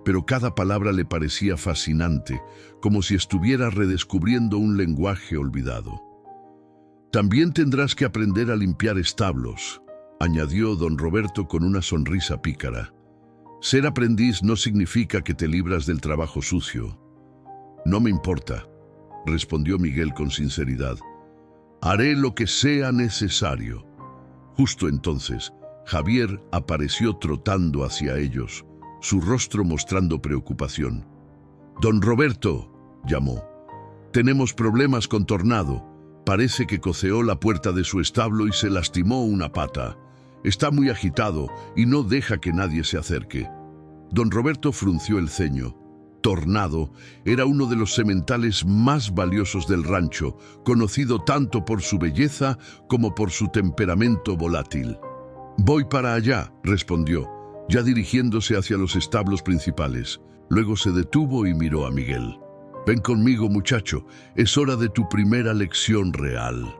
pero cada palabra le parecía fascinante, como si estuviera redescubriendo un lenguaje olvidado. «También tendrás que aprender a limpiar establos», añadió don Roberto con una sonrisa pícara. «Ser aprendiz no significa que te libras del trabajo sucio». «No me importa», respondió Miguel con sinceridad. «Haré lo que sea necesario». Justo entonces, Javier apareció trotando hacia ellos, su rostro mostrando preocupación. «Don Roberto», llamó, «tenemos problemas con Tornado. Parece que coceó la puerta de su establo y se lastimó una pata. Está muy agitado y no deja que nadie se acerque». Don Roberto frunció el ceño. Tornado era uno de los sementales más valiosos del rancho, conocido tanto por su belleza como por su temperamento volátil. «Voy para allá», respondió, ya dirigiéndose hacia los establos principales. Luego se detuvo y miró a Miguel. «Ven conmigo, muchacho, es hora de tu primera lección real».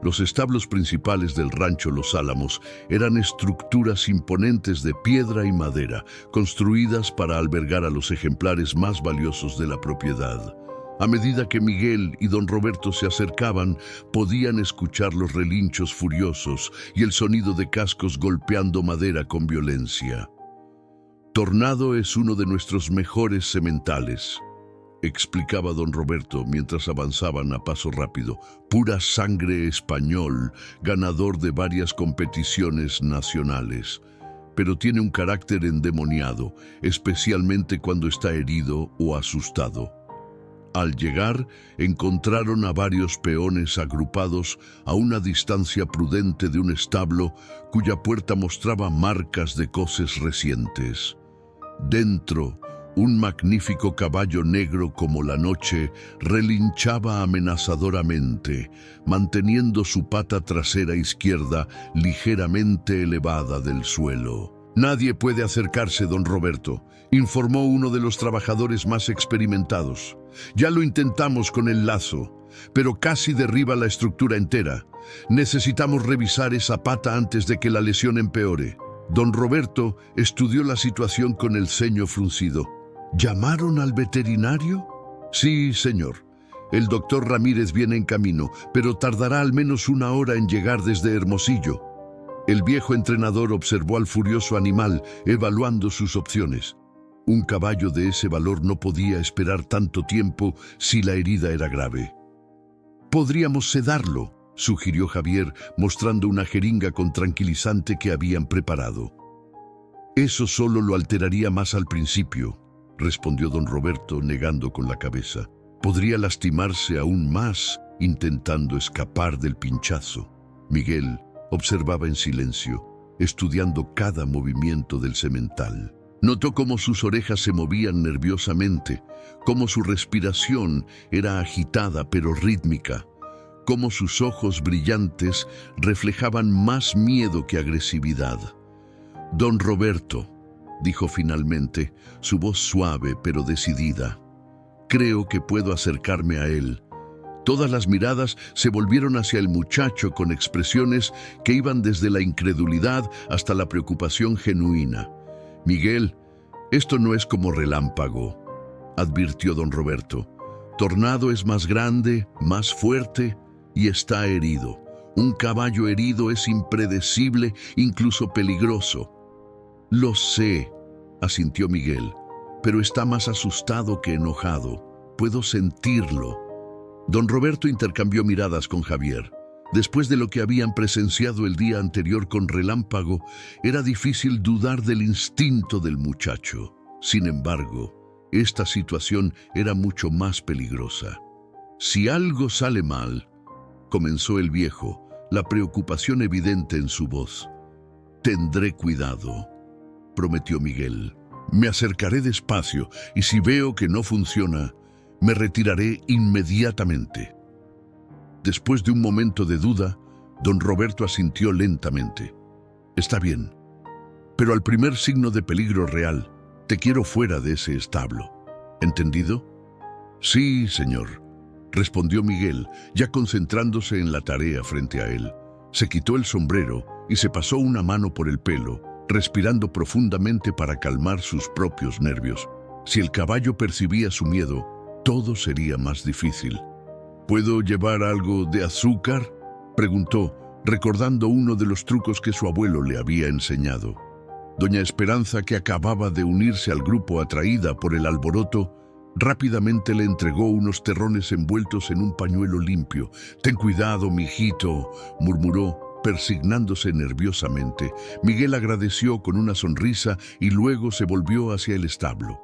Los establos principales del rancho Los Álamos eran estructuras imponentes de piedra y madera, construidas para albergar a los ejemplares más valiosos de la propiedad. A medida que Miguel y don Roberto se acercaban, podían escuchar los relinchos furiosos y el sonido de cascos golpeando madera con violencia. «Tornado es uno de nuestros mejores sementales», explicaba don Roberto mientras avanzaban a paso rápido. «Pura sangre español, ganador de varias competiciones nacionales. Pero tiene un carácter endemoniado, especialmente cuando está herido o asustado». Al llegar, encontraron a varios peones agrupados a una distancia prudente de un establo cuya puerta mostraba marcas de coces recientes. Dentro, un magnífico caballo negro como la noche relinchaba amenazadoramente, manteniendo su pata trasera izquierda ligeramente elevada del suelo. «Nadie puede acercarse, don Roberto», informó uno de los trabajadores más experimentados. «Ya lo intentamos con el lazo, pero casi derriba la estructura entera. Necesitamos revisar esa pata antes de que la lesión empeore». Don Roberto estudió la situación con el ceño fruncido. «¿Llamaron al veterinario?» «Sí, señor. El doctor Ramírez viene en camino, pero tardará al menos 1 hora en llegar desde Hermosillo. El viejo entrenador observó al furioso animal, evaluando sus opciones. Un caballo de ese valor no podía esperar tanto tiempo si la herida era grave. «Podríamos sedarlo», sugirió Javier, mostrando una jeringa con tranquilizante que habían preparado. «Eso solo lo alteraría más al principio», respondió don Roberto, negando con la cabeza. «Podría lastimarse aún más intentando escapar del pinchazo». Miguel observaba en silencio, estudiando cada movimiento del semental. Notó cómo sus orejas se movían nerviosamente, cómo su respiración era agitada pero rítmica, cómo sus ojos brillantes reflejaban más miedo que agresividad. «Don Roberto», dijo finalmente, su voz suave pero decidida, «creo que puedo acercarme a él». Todas las miradas se volvieron hacia el muchacho con expresiones que iban desde la incredulidad hasta la preocupación genuina. «Miguel, esto no es como Relámpago», advirtió don Roberto. «Tornado es más grande, más fuerte y está herido. Un caballo herido es impredecible, incluso peligroso». «Lo sé», asintió Miguel, «pero está más asustado que enojado. Puedo sentirlo». Don Roberto intercambió miradas con Javier. Después de lo que habían presenciado el día anterior con Relámpago, era difícil dudar del instinto del muchacho. Sin embargo, esta situación era mucho más peligrosa. «Si algo sale mal», comenzó el viejo, la preocupación evidente en su voz. «Tendré cuidado», prometió Miguel. «Me acercaré despacio y si veo que no funciona, me retiraré inmediatamente». Después de un momento de duda, don Roberto asintió lentamente. «Está bien, pero al primer signo de peligro real, te quiero fuera de ese establo. ¿Entendido?» «Sí, señor», respondió Miguel, ya concentrándose en la tarea frente a él. Se quitó el sombrero y se pasó una mano por el pelo, respirando profundamente para calmar sus propios nervios. Si el caballo percibía su miedo, todo sería más difícil. «¿Puedo llevar algo de azúcar?», preguntó, recordando uno de los trucos que su abuelo le había enseñado. Doña Esperanza, que acababa de unirse al grupo atraída por el alboroto, rápidamente le entregó unos terrones envueltos en un pañuelo limpio. «Ten cuidado, mijito», murmuró, persignándose nerviosamente. Miguel agradeció con una sonrisa y luego se volvió hacia el establo.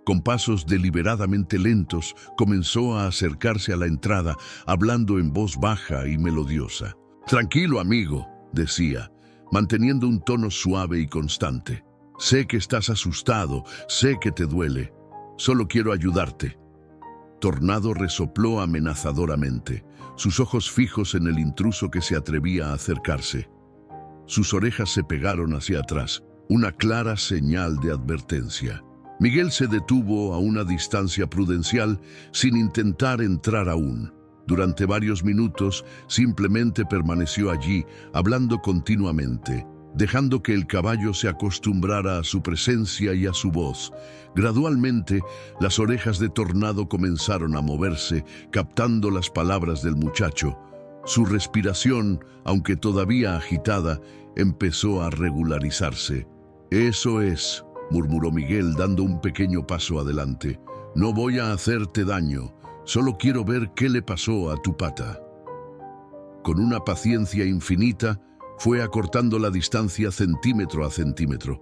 Con pasos deliberadamente lentos, comenzó a acercarse a la entrada, hablando en voz baja y melodiosa. «Tranquilo, amigo», decía, manteniendo un tono suave y constante. «Sé que estás asustado, sé que te duele. Solo quiero ayudarte». Tornado resopló amenazadoramente, sus ojos fijos en el intruso que se atrevía a acercarse. Sus orejas se pegaron hacia atrás, una clara señal de advertencia. Miguel se detuvo a una distancia prudencial sin intentar entrar aún. Durante varios minutos simplemente permaneció allí, hablando continuamente, dejando que el caballo se acostumbrara a su presencia y a su voz. Gradualmente, las orejas de Tornado comenzaron a moverse, captando las palabras del muchacho. Su respiración, aunque todavía agitada, empezó a regularizarse. «Eso es», murmuró Miguel, dando un pequeño paso adelante. «No voy a hacerte daño, solo quiero ver qué le pasó a tu pata». Con una paciencia infinita, fue acortando la distancia centímetro a centímetro.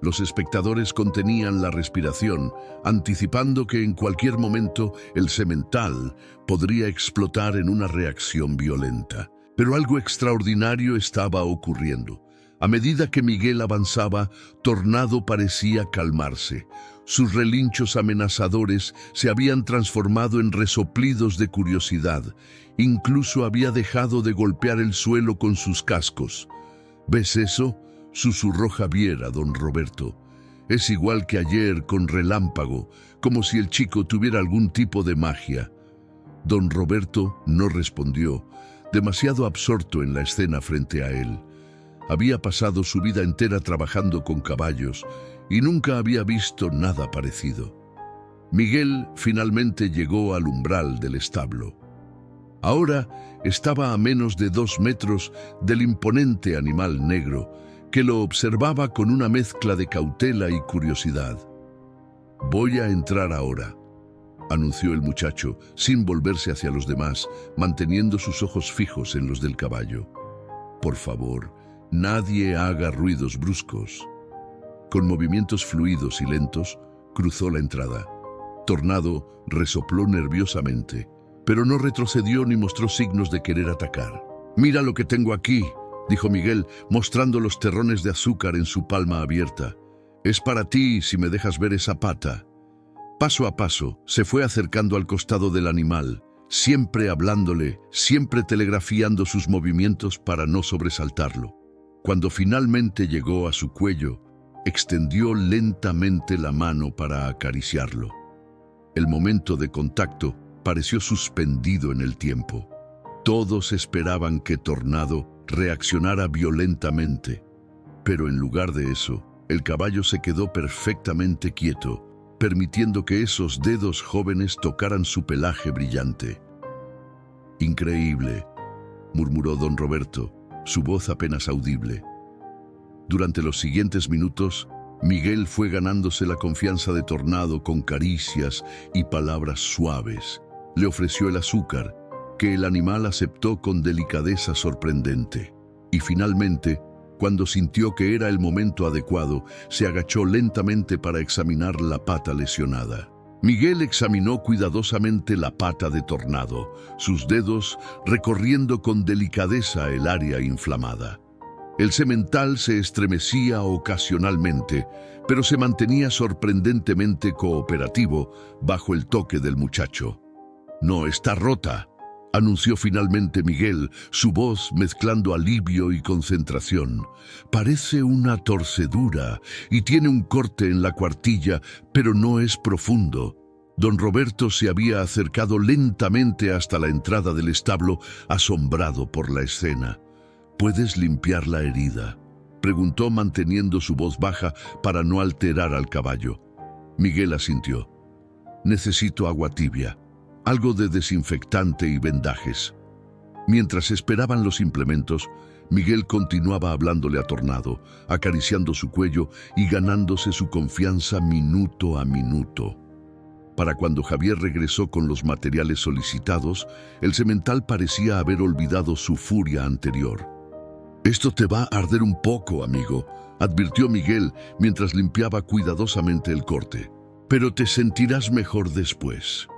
Los espectadores contenían la respiración, anticipando que en cualquier momento el semental podría explotar en una reacción violenta. Pero algo extraordinario estaba ocurriendo. A medida que Miguel avanzaba, Tornado parecía calmarse. Sus relinchos amenazadores se habían transformado en resoplidos de curiosidad. Incluso había dejado de golpear el suelo con sus cascos. «¿Ves eso?», susurró Javier a don Roberto. «Es igual que ayer con Relámpago, como si el chico tuviera algún tipo de magia». Don Roberto no respondió, demasiado absorto en la escena frente a él. Había pasado su vida entera trabajando con caballos y nunca había visto nada parecido. Miguel finalmente llegó al umbral del establo. Ahora estaba a menos de 2 metros del imponente animal negro, que lo observaba con una mezcla de cautela y curiosidad. «Voy a entrar ahora», anunció el muchacho, sin volverse hacia los demás, manteniendo sus ojos fijos en los del caballo. «Por favor, nadie haga ruidos bruscos». Con movimientos fluidos y lentos, cruzó la entrada. Tornado resopló nerviosamente, pero no retrocedió ni mostró signos de querer atacar. «Mira lo que tengo aquí», dijo Miguel, mostrando los terrones de azúcar en su palma abierta. «Es para ti si me dejas ver esa pata». Paso a paso, se fue acercando al costado del animal, siempre hablándole, siempre telegrafiando sus movimientos para no sobresaltarlo. Cuando finalmente llegó a su cuello, extendió lentamente la mano para acariciarlo. El momento de contacto pareció suspendido en el tiempo. Todos esperaban que Tornado reaccionara violentamente, pero en lugar de eso, el caballo se quedó perfectamente quieto, permitiendo que esos dedos jóvenes tocaran su pelaje brillante. «Increíble», murmuró don Roberto, su voz apenas audible. Durante los siguientes minutos, Miguel fue ganándose la confianza de Tornado con caricias y palabras suaves. Le ofreció el azúcar, que el animal aceptó con delicadeza sorprendente. Y finalmente, cuando sintió que era el momento adecuado, se agachó lentamente para examinar la pata lesionada. Miguel examinó cuidadosamente la pata de Tornado, sus dedos recorriendo con delicadeza el área inflamada. El semental se estremecía ocasionalmente, pero se mantenía sorprendentemente cooperativo bajo el toque del muchacho. «No está rota», anunció finalmente Miguel, su voz mezclando alivio y concentración. «Parece una torcedura y tiene un corte en la cuartilla, pero no es profundo». Don Roberto se había acercado lentamente hasta la entrada del establo, asombrado por la escena. «¿Puedes limpiar la herida?», preguntó manteniendo su voz baja para no alterar al caballo. Miguel asintió. «Necesito agua tibia, algo de desinfectante y vendajes». Mientras esperaban los implementos, Miguel continuaba hablándole a Tornado, acariciando su cuello y ganándose su confianza minuto a minuto. Para cuando Javier regresó con los materiales solicitados, el semental parecía haber olvidado su furia anterior. «Esto te va a arder un poco, amigo», advirtió Miguel mientras limpiaba cuidadosamente el corte. «Pero te sentirás mejor después».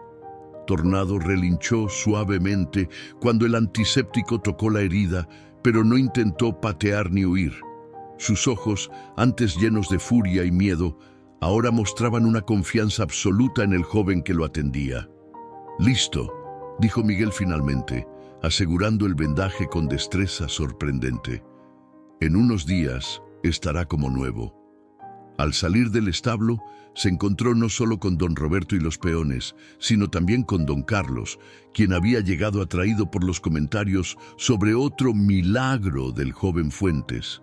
Tornado relinchó suavemente cuando el antiséptico tocó la herida, pero no intentó patear ni huir. Sus ojos, antes llenos de furia y miedo, ahora mostraban una confianza absoluta en el joven que lo atendía. «Listo», dijo Miguel finalmente, asegurando el vendaje con destreza sorprendente. «En unos días estará como nuevo». Al salir del establo, se encontró no solo con don Roberto y los peones, sino también con don Carlos, quien había llegado atraído por los comentarios sobre otro milagro del joven Fuentes.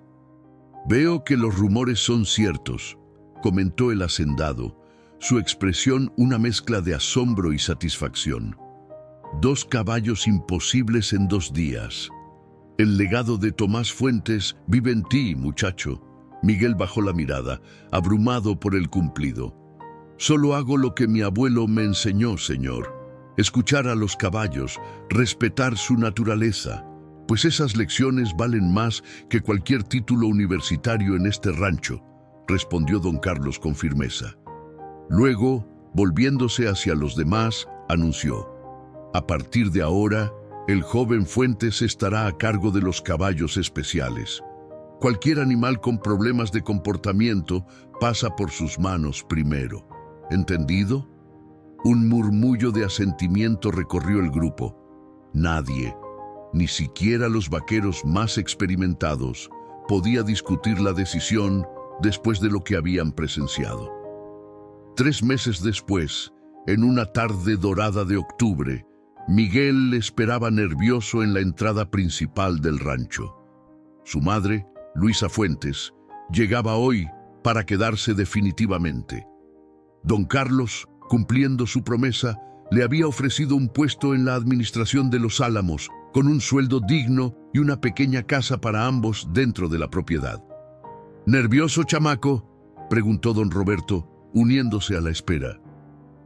«Veo que los rumores son ciertos», comentó el hacendado, su expresión una mezcla de asombro y satisfacción. «2 caballos imposibles en 2 días. El legado de Tomás Fuentes vive en ti, muchacho». Miguel bajó la mirada, abrumado por el cumplido. «Solo hago lo que mi abuelo me enseñó, señor. Escuchar a los caballos, respetar su naturaleza, pues esas lecciones valen más que cualquier título universitario en este rancho», respondió don Carlos con firmeza. Luego, volviéndose hacia los demás, anunció: «A partir de ahora, el joven Fuentes estará a cargo de los caballos especiales. Cualquier animal con problemas de comportamiento pasa por sus manos primero. ¿Entendido?». Un murmullo de asentimiento recorrió el grupo. Nadie, ni siquiera los vaqueros más experimentados, podía discutir la decisión después de lo que habían presenciado. 3 meses después, en una tarde dorada de octubre, Miguel le esperaba nervioso en la entrada principal del rancho. Su madre, Luisa Fuentes, llegaba hoy para quedarse definitivamente. Don Carlos, Cumpliendo su promesa, le había ofrecido un puesto en la administración de los Álamos, con un sueldo digno y una pequeña casa para ambos dentro de la propiedad. ¿Nervioso, chamaco?, preguntó don Roberto, uniéndose a la espera.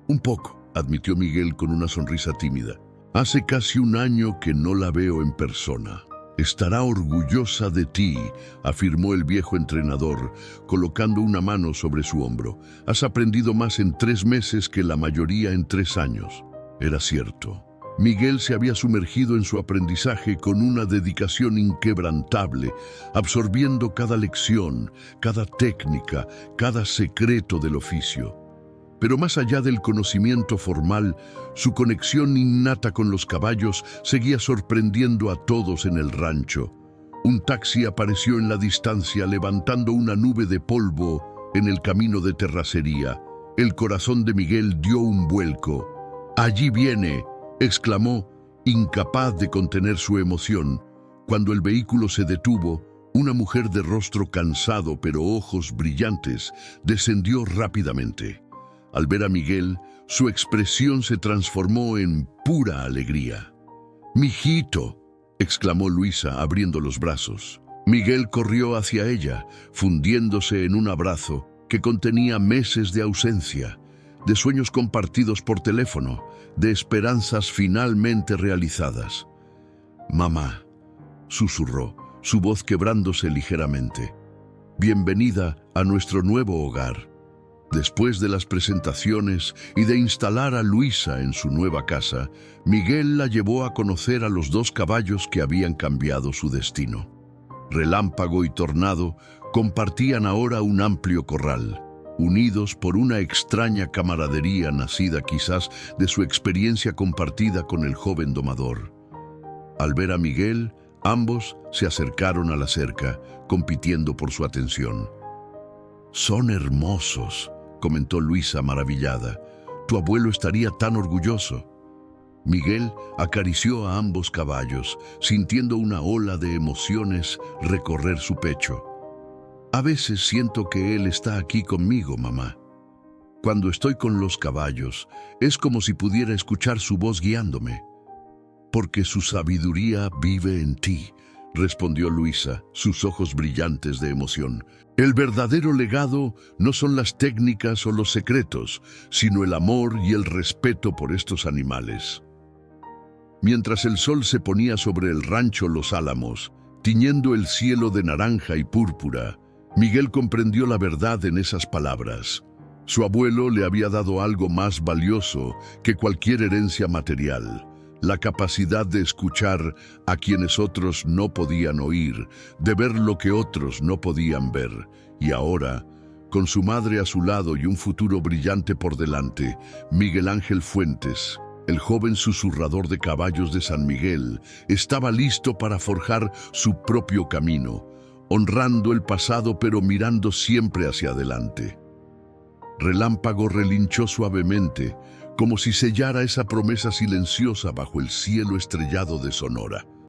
Un poco, admitió Miguel con una sonrisa tímida. Hace casi un año que no la veo en persona. Estará orgullosa de ti, afirmó el viejo entrenador, colocando una mano sobre su hombro. Has aprendido más en 3 meses que la mayoría en 3 años. Era cierto. Miguel se había sumergido en su aprendizaje con una dedicación inquebrantable, absorbiendo cada lección, cada técnica, cada secreto del oficio. Pero más allá del conocimiento formal, su conexión innata con los caballos seguía sorprendiendo a todos en el rancho. Un taxi apareció en la distancia levantando una nube de polvo en el camino de terracería. El corazón de Miguel dio un vuelco. «¡Allí viene!», exclamó, incapaz de contener su emoción. Cuando el vehículo se detuvo, una mujer de rostro cansado pero ojos brillantes descendió rápidamente. Al ver a Miguel, su expresión se transformó en pura alegría. «¡Mijito!», exclamó Luisa, abriendo los brazos. Miguel corrió hacia ella, fundiéndose en un abrazo que contenía meses de ausencia, de sueños compartidos por teléfono, de esperanzas finalmente realizadas. «Mamá», susurró, su voz quebrándose ligeramente. «Bienvenida a nuestro nuevo hogar». Después de las presentaciones y de instalar a Luisa en su nueva casa, Miguel la llevó a conocer a los 2 caballos que habían cambiado su destino. Relámpago y Tornado compartían ahora un amplio corral, unidos por una extraña camaradería nacida quizás de su experiencia compartida con el joven domador. Al ver a Miguel, ambos se acercaron a la cerca, compitiendo por su atención. «Son hermosos», comentó Luisa maravillada. «Tu abuelo estaría tan orgulloso». Miguel acarició a ambos caballos, sintiendo una ola de emociones recorrer su pecho. «A veces siento que él está aquí conmigo, mamá. Cuando estoy con los caballos, es como si pudiera escuchar su voz guiándome». «Porque su sabiduría vive en ti», respondió Luisa, sus ojos brillantes de emoción. «El verdadero legado no son las técnicas o los secretos, sino el amor y el respeto por estos animales». Mientras el sol se ponía sobre el rancho Los Álamos, tiñendo el cielo de naranja y púrpura, Miguel comprendió la verdad en esas palabras. Su abuelo le había dado algo más valioso que cualquier herencia material: la capacidad de escuchar a quienes otros no podían oír, de ver lo que otros no podían ver. Y ahora, con su madre a su lado y un futuro brillante por delante, Miguel Ángel Fuentes, el joven susurrador de caballos de San Miguel, estaba listo para forjar su propio camino, honrando el pasado pero mirando siempre hacia adelante. Relámpago relinchó suavemente, como si sellara esa promesa silenciosa bajo el cielo estrellado de Sonora.